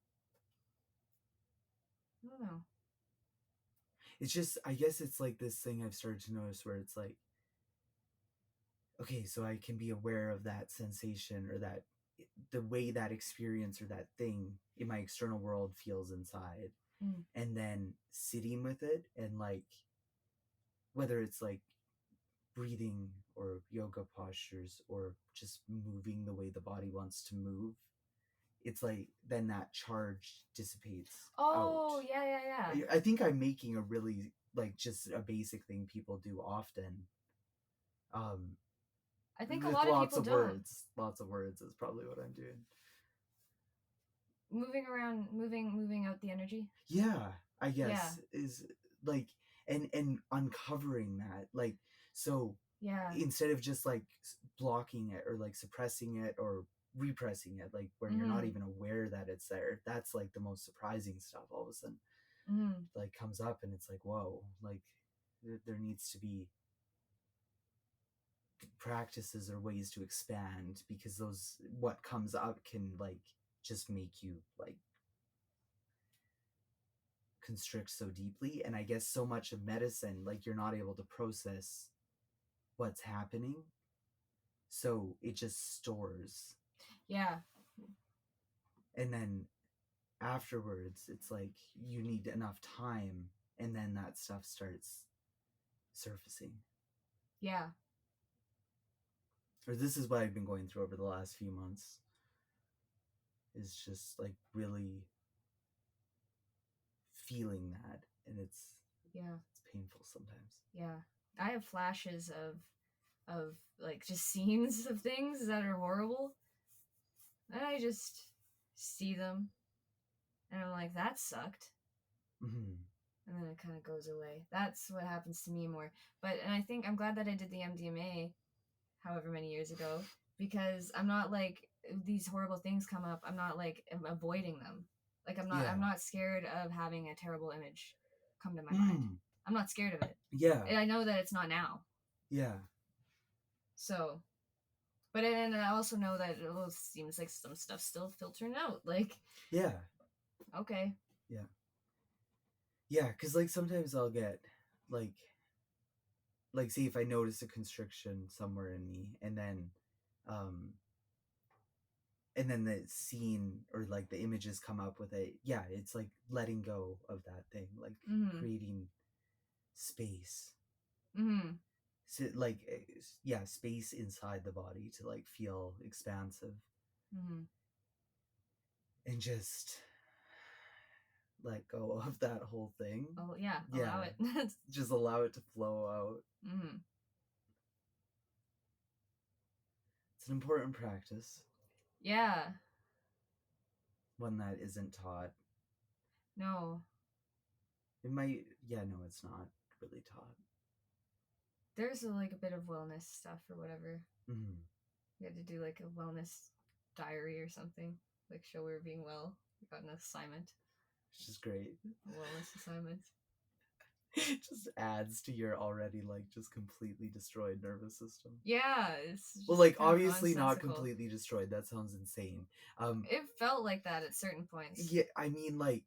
I don't know. It's just, I guess it's like this thing I've started to notice where it's like, okay, so I can be aware of that sensation or that the way that experience or that thing in my external world feels inside, and then sitting with it, and like whether it's like breathing or yoga postures or just moving the way the body wants to move, it's like then that charge dissipates out. Yeah. I think I'm making a really like just a basic thing people do often. I think a With lot of lots people of don't. words. Lots of words is probably what I'm doing. Moving around, moving out the energy. Yeah, I guess is like and uncovering that, like, so instead of just like blocking it or like suppressing it or repressing it, like where you're not even aware that it's there, that's like the most surprising stuff. All of a sudden like comes up and it's like, whoa, like there needs to be practices or ways to expand, because those what comes up can like just make you like constrict so deeply. And I guess so much of medicine, like you're not able to process what's happening, so it just stores. And then afterwards it's like you need enough time, and then that stuff starts surfacing. Or this is what I've been going through over the last few months, is just like really feeling that, and it's painful sometimes. I have flashes of like just scenes of things that are horrible, and I just see them and I'm like, that sucked. And then it kind of goes away. That's what happens to me more. And I think I'm glad that I did the MDMA however many years ago, because I'm not like, these horrible things come up, I'm not like avoiding them. Like I'm not scared of having a terrible image come to my mind. I'm not scared of it. And I know that it's not now. So, but and I also know that it seems like some stuff still filtering out. Like, okay. Because like sometimes I'll get like say if I notice a constriction somewhere in me, and then the scene or like the images come up with it, it's like letting go of that thing, like creating space. So like space inside the body to like feel expansive, and just let go of that whole thing. Allow it. Just allow it to flow out. It's an important practice. One that isn't taught. No. It might, no, it's not really taught. There's like a bit of wellness stuff or whatever. We had to do like a wellness diary or something, like show we were being well. We got an assignment. Which is great. A wellness assignment. It just adds to your already like just completely destroyed nervous system. It's well, like obviously not completely destroyed. That sounds insane. It felt like that at certain points. Yeah, I mean, like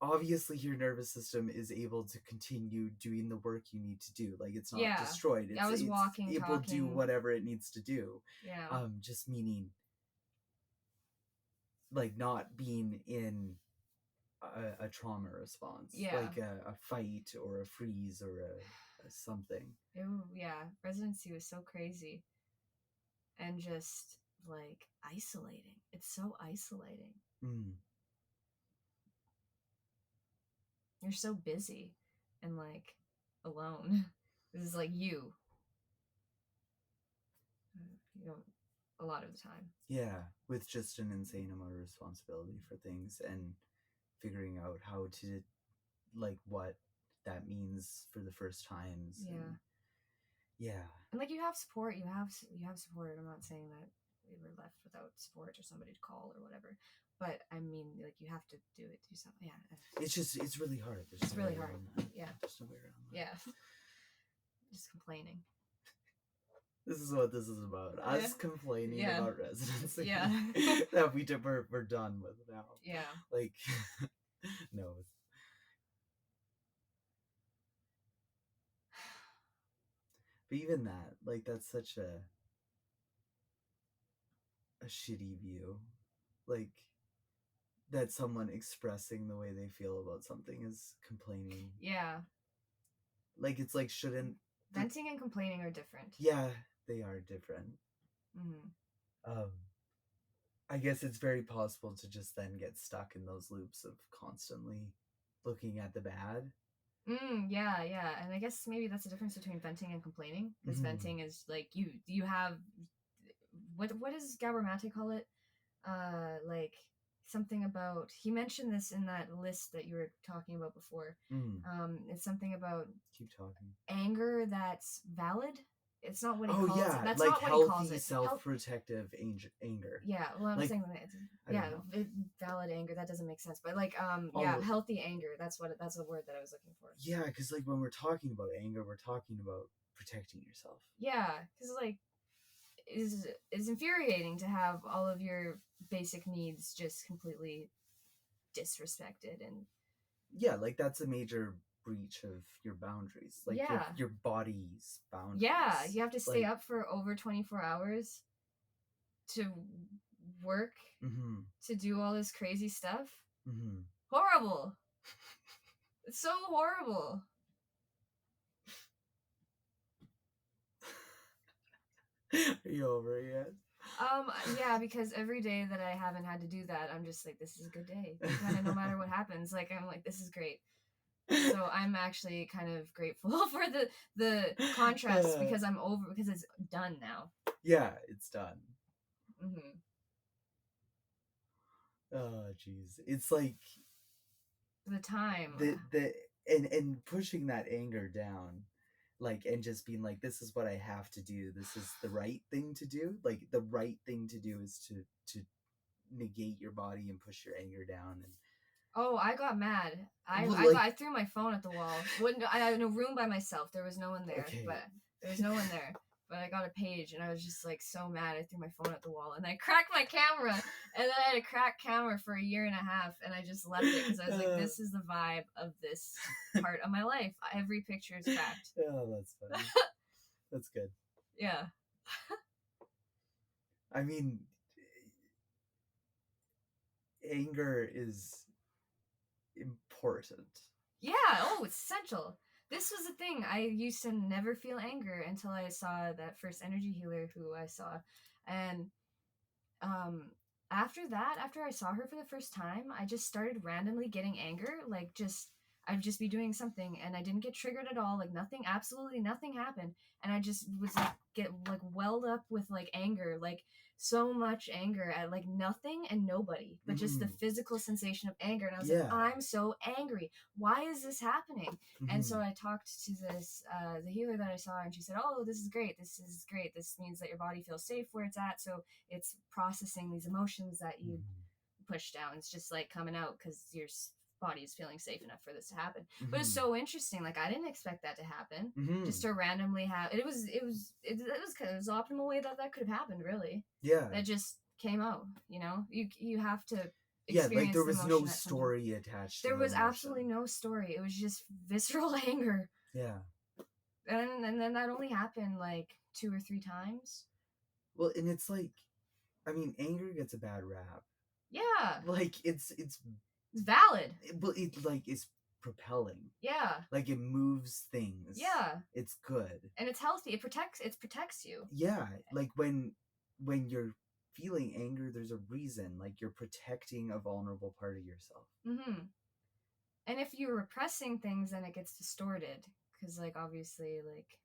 obviously your nervous system is able to continue doing the work you need to do. Like it's not destroyed. I was walking, able to do whatever it needs to do. Just meaning like not being in a trauma response, like a fight or a freeze or a something. Residency was so crazy and just like isolating. It's so isolating. You're so busy and like alone. This is like you know, a lot of the time. With just an insane amount of responsibility for things, and figuring out how to like what that means for the first times. And like you have support. You have support. I'm not saying that we were left without support or somebody to call or whatever, but I mean, like you have to do it yourself. It's really hard. It's really hard. There's no way around that. Just complaining. This is what this is about. Us complaining about residency. That we're done with now. Like no. But even that, like that's such a a shitty view. Like, that someone expressing the way they feel about something is complaining. Yeah. Like, it's like, shouldn't... Venting and complaining are different. Yeah, they are different. I guess it's very possible to just then get stuck in those loops of constantly looking at the bad. Yeah, and I guess maybe that's the difference between venting and complaining. Because venting is like you have what does Gabor Mate call it? Like something about, he mentioned this in that list that you were talking about before. It's something about keep talking anger that's valid. It's not what he calls it. That's like not what healthy, he calls it. Self-protective anger. Yeah, well, I'm like, saying that valid anger, that doesn't make sense. But like healthy anger, that's a word that I was looking for. Yeah, because like when we're talking about anger, we're talking about protecting yourself. Yeah, because like is infuriating to have all of your basic needs just completely disrespected. And yeah, like that's a major breach of your boundaries, like your body's boundaries. Yeah, you have to stay up for over 24 hours to work, to do all this crazy stuff. Horrible. It's so horrible. Are you over it yet? Yeah, because every day that I haven't had to do that, I'm just like, this is a good day. Kind of no matter what happens, like I'm like, this is great. So I'm actually kind of grateful for the contrast because I'm over, because it's done now. Yeah, it's done. Oh, jeez. It's like the time. And pushing that anger down, like, and just being like, this is what I have to do. This is the right thing to do. Like, the right thing to do is to negate your body and push your anger down. And oh, I got mad. I threw my phone at the wall. I had a room by myself. There was no one there. Okay. But there was no one there. But I got a page, and I was just like so mad. I threw my phone at the wall, and I cracked my camera. And then I had a cracked camera for a year and a half, and I just left it because I was like, this is the vibe of this part of my life. Every picture is cracked. Oh, that's funny. That's good. Yeah. I mean, anger is important. Yeah. Oh, it's essential. This was the thing. I used to never feel anger until I saw that first energy healer who I saw. And after I saw her for the first time, I just started randomly getting anger. Like, I'd just be doing something and I didn't get triggered at all. Like, absolutely nothing happened. And I just was like, welled up with like anger, like so much anger at like nothing and nobody, but just the physical sensation of anger. And I was like, I'm so angry. Why is this happening? And so I talked to this, the healer that I saw, and she said, oh, this is great. This is great. This means that your body feels safe where it's at. So it's processing these emotions that you push down. It's just like coming out because your body is feeling safe enough for this to happen. But it's so interesting. Like, I didn't expect that to happen. Just to randomly have it was the optimal way that could have happened, really. Yeah. That just came out, you know? You have to experience, like there was no story attached. There was absolutely no story. It was just visceral anger. Yeah. And then that only happened like 2 or 3 times. Well, and it's like, I mean, anger gets a bad rap. Yeah. Like, it's valid. But it like is propelling. Yeah. Like, it moves things. Yeah. It's good. And it's healthy. It protects you. Yeah. Like when you're feeling anger, there's a reason. Like, you're protecting a vulnerable part of yourself. And if you're repressing things, then it gets distorted. Because, like, obviously, like,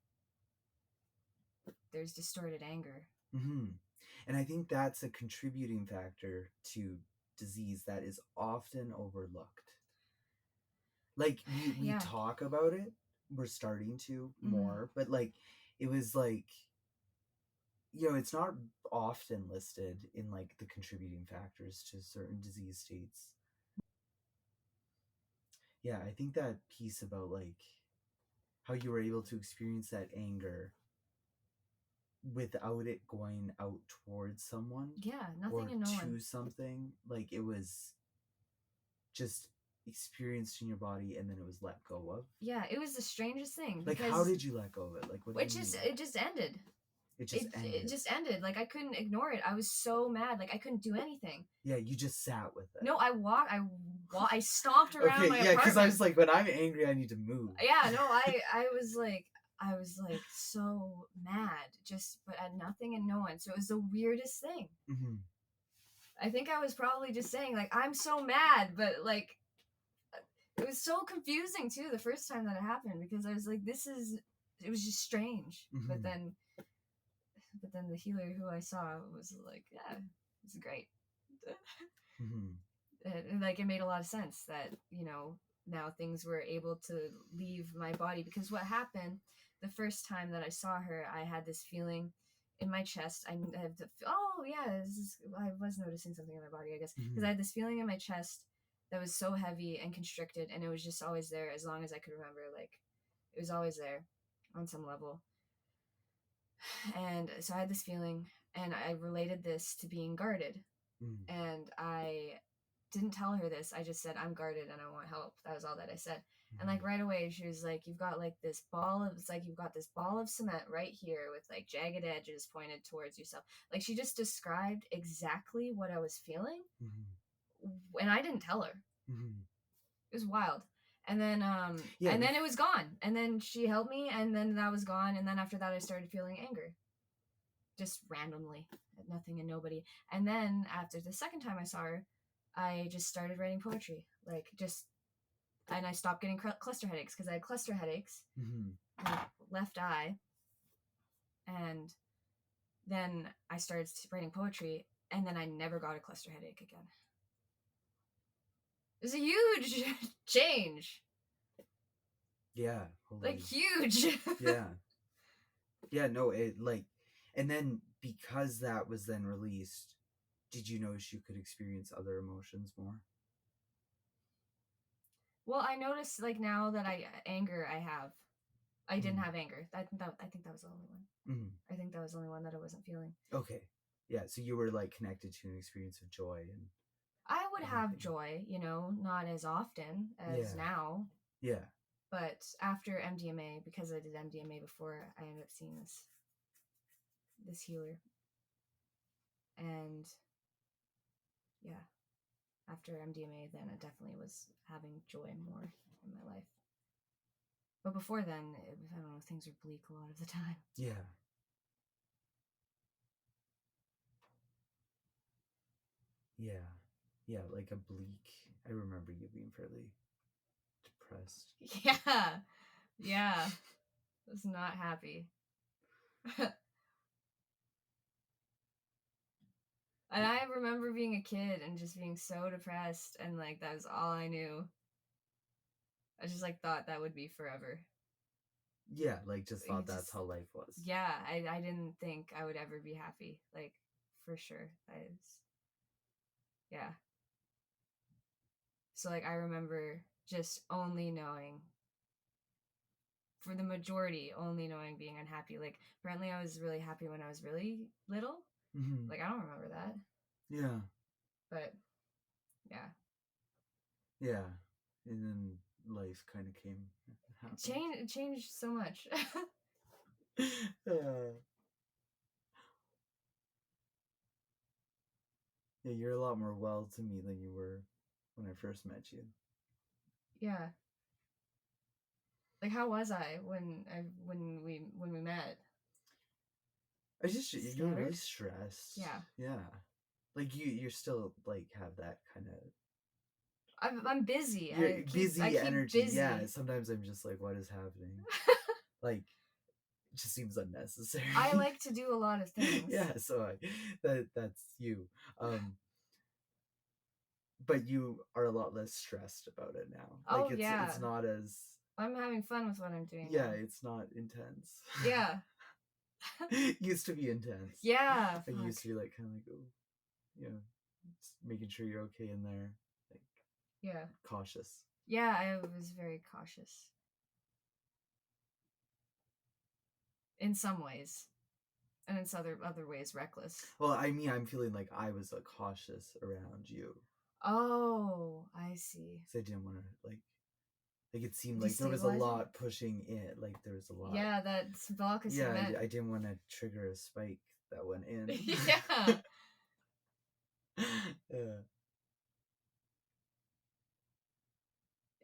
there's distorted anger. And I think that's a contributing factor to disease that is often overlooked. Like, we talk about it, we're starting to more, but like, it was like, you know, it's not often listed in like the contributing factors to certain disease states. Yeah, I think that piece about like how you were able to experience that anger without it going out towards someone. Yeah, nothing or and no one. to something. Like, it was just experienced in your body and then it was let go of. Yeah, it was the strangest thing. Like, how did you let go of it? Like, what do you mean? It just ended. It just ended. It just ended. Like, I couldn't ignore it. I was so mad. Like, I couldn't do anything. Yeah, you just sat with it. No, I stomped around my apartment. Because I was like, when I'm angry, I need to move. Yeah, no, I was like so mad, just but at nothing and no one. So it was the weirdest thing. Mm-hmm. I think I was probably just saying like, I'm so mad, but like, it was so confusing too the first time that it happened, because I was like, it was just strange. Mm-hmm. But then the healer who I saw was like, yeah, it's great. Mm-hmm. Like, it made a lot of sense that, you know, now things were able to leave my body, because what happened the first time that I saw her, I had this feeling in my chest. I have to, oh yeah, I was noticing something in my body, I guess, because I had this feeling in my chest that was so heavy and constricted, and it was just always there as long as I could remember. Like, it was always there on some level. And so I had this feeling, and I related this to being guarded. And I didn't tell her this. I just said, I'm guarded and I want help. That was all that I said. And like right away, she was like, you've got like this ball of, it's like you've got this ball of cement right here with like jagged edges pointed towards yourself. Like, she just described exactly what I was feeling. And I didn't tell her. It was wild. And then and then it was gone. And then she helped me, and then that was gone. And then after that, I started feeling anger. Just randomly, at nothing and nobody. And then after the second time I saw her, I just started writing poetry. Like, just, and I stopped getting cluster headaches, because I had cluster headaches in my left eye. And then I started writing poetry, and then I never got a cluster headache again. It was a huge change. Yeah. Like, huge. Yeah, no, it like, and then because that was then released, did you notice you could experience other emotions more? Well, I noticed, like, now that anger I have. I didn't have anger. I think that was the only one. I think that was the only one that I wasn't feeling. Okay. Yeah, so you were like connected to an experience of joy. And I would have joy, you know, not as often as now. Yeah. But after MDMA, because I did MDMA before, I ended up seeing this healer. And yeah, after MDMA, then I definitely was having joy more in my life. But before then, I don't know, things were bleak a lot of the time. Yeah. Yeah. Yeah, like a bleak. I remember you being fairly depressed. Yeah. Yeah. I was not happy. And I remember being a kid and just being so depressed, and like, that was all I knew. I just like thought that would be forever. Yeah, like just thought that's how life was. Yeah, I didn't think I would ever be happy. Like, for sure. Yeah. So like, I remember just only knowing, for the majority, only knowing being unhappy. Like, apparently I was really happy when I was really little. Like, I don't remember that. Yeah. But yeah. Yeah. And then life kind of came. It changed so much. Yeah, you're a lot more well to me than you were when I first met you. Yeah. Like, how was I when we met? I just, you're really stressed. Yeah. Yeah. Like you're still like have that kind of. I'm busy. You're busy energy. Busy. Yeah. Sometimes I'm just like, what is happening? Like, it just seems unnecessary. I like to do a lot of things. Yeah. So that's you. But you are a lot less stressed about it now. Like, it's not as. I'm having fun with what I'm doing. Yeah, now. it's not intense. Yeah. Used to be intense. Yeah. I used to be like kind of like, oh, you know, making sure you're okay in there. Like, yeah. Cautious. Yeah, I was very cautious. In some ways. And in other ways, reckless. Well, I mean, I'm feeling like I was cautious around you. Oh, I see. So I didn't want to like Like it seemed like there was a lot pushing it. Like there was a lot. Yeah, that symbolic cement. I didn't want to trigger a spike that went in. Yeah. Yeah.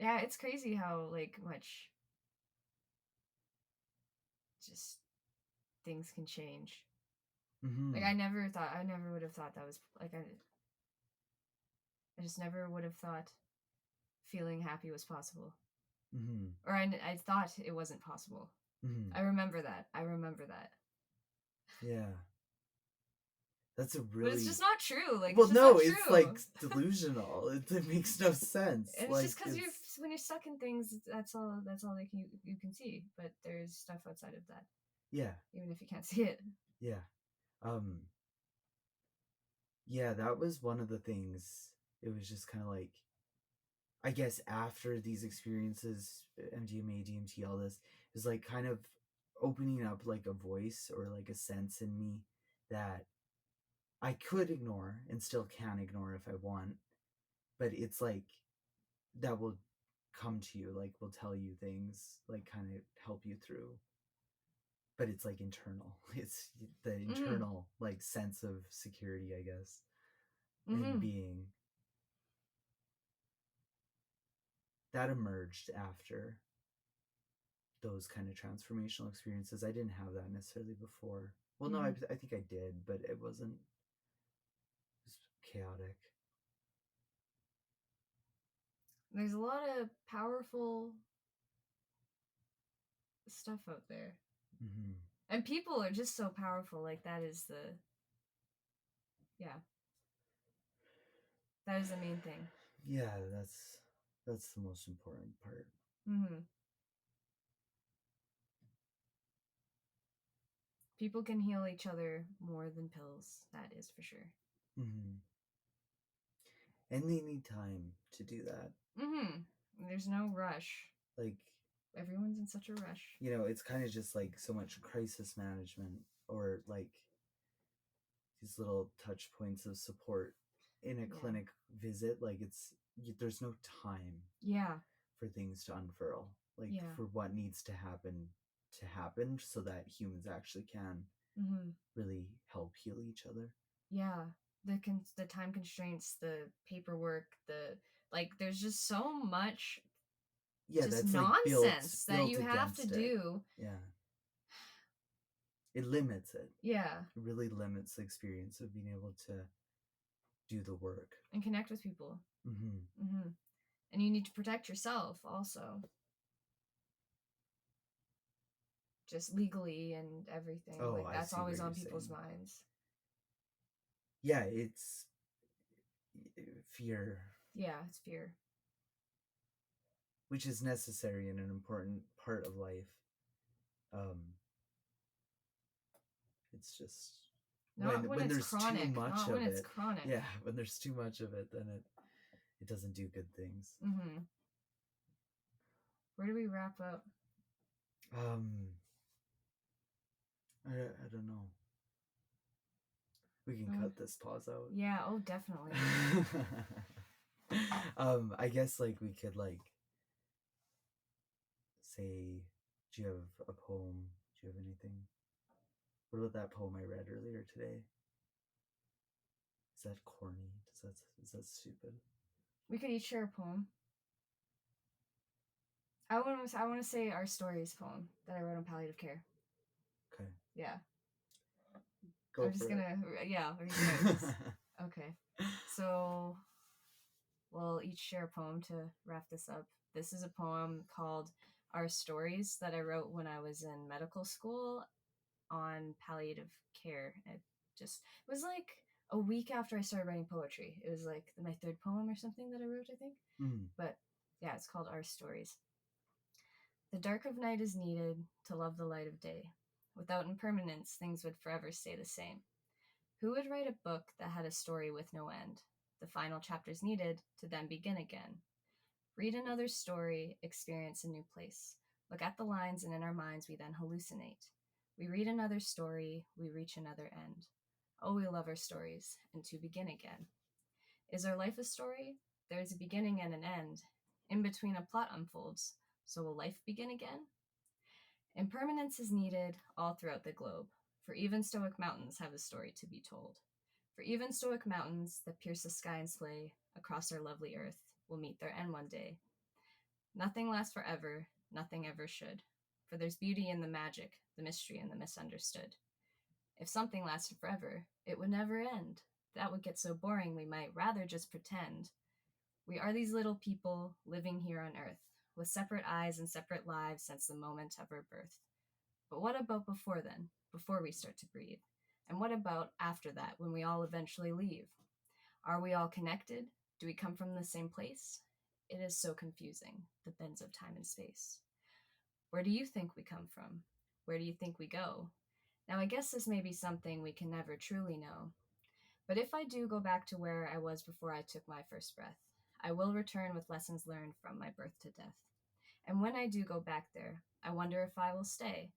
Yeah, it's crazy how like much just things can change. Mm-hmm. Like I never would have thought that was like I just never would have thought feeling happy was possible. Mm-hmm. Or I thought it wasn't possible. Mm-hmm. I remember that. Yeah. That's a really. But it's just not true. Like, well, it's just no, not true. it's like delusional. It makes no sense. And it's like, just because when you're stuck in things, that's all like you can see. But there's stuff outside of that. Yeah. Even if you can't see it. Yeah. Yeah, that was one of the things. It was just kind of like, I guess after these experiences, MDMA, DMT, all this, is like kind of opening up like a voice or like a sense in me that I could ignore and still can ignore if I want, but it's like that will come to you, like will tell you things, like kind of help you through. But it's like internal. It's the internal like sense of security, I guess, and being that emerged after those kind of transformational experiences. I didn't have that necessarily before. Well, no, I think I did, but it wasn't. It was chaotic. There's a lot of powerful stuff out there. Mm-hmm. And people are just so powerful. Like, that is the main thing. Yeah, that's the most important part. People can heal each other more than pills. That is for sure. And they need time to do that. There's no rush. Like, everyone's in such a rush. It's kind of just like so much crisis management, or like these little touch points of support in a clinic visit. Like there's no time for things to unfurl, like for what needs to happen so that humans actually can really help heal each other. The time constraints, the paperwork, there's just so much just nonsense that you have to do. It limits it. It really limits the experience of being able to do the work and connect with people. And you need to protect yourself also, just legally and everything. That's always on people's minds. Yeah, it's fear. It's fear, which is necessary and an important part of life. It's just when there's chronic, too much of it. Chronic. Yeah, when there's too much of it, then it doesn't do good things. Where do we wrap up? I don't know. We can cut this pause out. Yeah, definitely. I guess like we could like say, do you have a poem? Do you have anything? What about that poem I read earlier today? Is that corny? Is that stupid? We could each share a poem. I want to say Our Stories poem that I wrote on palliative care. Okay. Yeah. Go I'm for just it. Okay. So we'll each share a poem to wrap this up. This is a poem called Our Stories that I wrote when I was in medical school on palliative care. It was like a week after I started writing poetry. It was like my third poem or something that I wrote, I think. But yeah, it's called Our Stories. The dark of night is needed to love the light of day. Without impermanence, things would forever stay the same. Who would write a book that had a story with no end? The final chapters needed to then begin again. Read another story, experience a new place. Look at the lines, and in our minds we then hallucinate. We read another story, we reach another end. Oh, we love our stories, and to begin again. Is our life a story? There is a beginning and an end. In between, a plot unfolds. So will life begin again? Impermanence is needed all throughout the globe, for even stoic mountains have a story to be told. For even stoic mountains that pierce the sky and slay across our lovely earth will meet their end one day. Nothing lasts forever, nothing ever should, for there's beauty in the magic, the mystery, and the misunderstood. If something lasted forever, it would never end. That would get so boring we might rather just pretend. We are these little people living here on earth, with separate eyes and separate lives since the moment of our birth. But what about before then, before we start to breathe? And what about after that, when we all eventually leave? Are we all connected? Do we come from the same place? It is so confusing, the bends of time and space. Where do you think we come from? Where do you think we go? Now, I guess this may be something we can never truly know. But if I do go back to where I was before I took my first breath, I will return with lessons learned from my birth to death. And when I do go back there, I wonder if I will stay.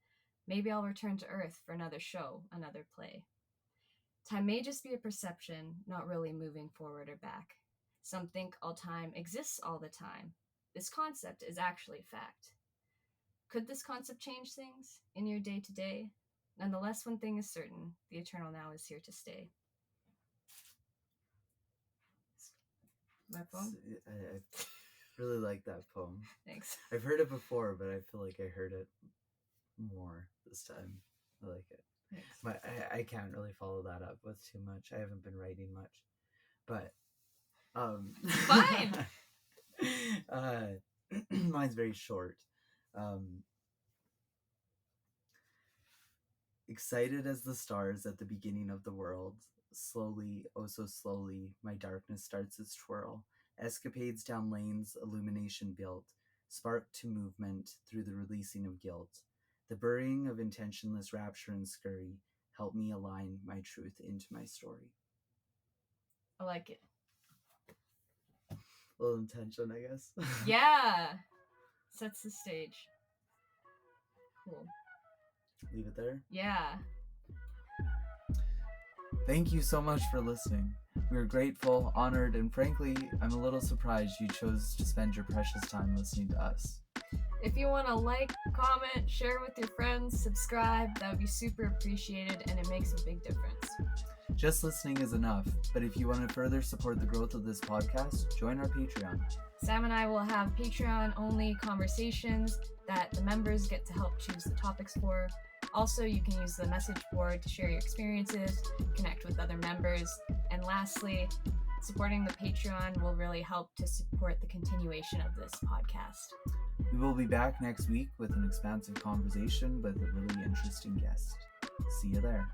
Maybe I'll return to Earth for another show, another play. Time may just be a perception, not really moving forward or back. Some think all time exists all the time. This concept is actually fact. Could this concept change things in your day-to-day? Nonetheless, one thing is certain, the eternal now is here to stay. My poem? I really like that poem. Thanks. I've heard it before, but I feel like I heard it more this time. I like it. Thanks. I can't really follow that up with too much. I haven't been writing much, but Fine. Mine's very short. Excited as the stars at the beginning of the world, slowly, oh so slowly, my darkness starts its twirl. Escapades down lanes, illumination built, spark to movement through the releasing of guilt. The burying of intentionless rapture and scurry help me align my truth into my story. I like it. A little intention, I guess. Yeah. Sets the stage. Cool. Leave it there. Yeah. Thank you so much for listening. We are grateful, honored, and frankly, I'm a little surprised you chose to spend your precious time listening to us. If you want to like, comment, share with your friends, subscribe, that would be super appreciated, and it makes a big difference. Just listening is enough, but if you want to further support the growth of this podcast, join our Patreon. Sam and I will have Patreon-only conversations that the members get to help choose the topics for. Also, you can use the message board to share your experiences, connect with other members, and lastly, supporting the Patreon will really help to support the continuation of this podcast. We will be back next week with an expansive conversation with a really interesting guest. See you there.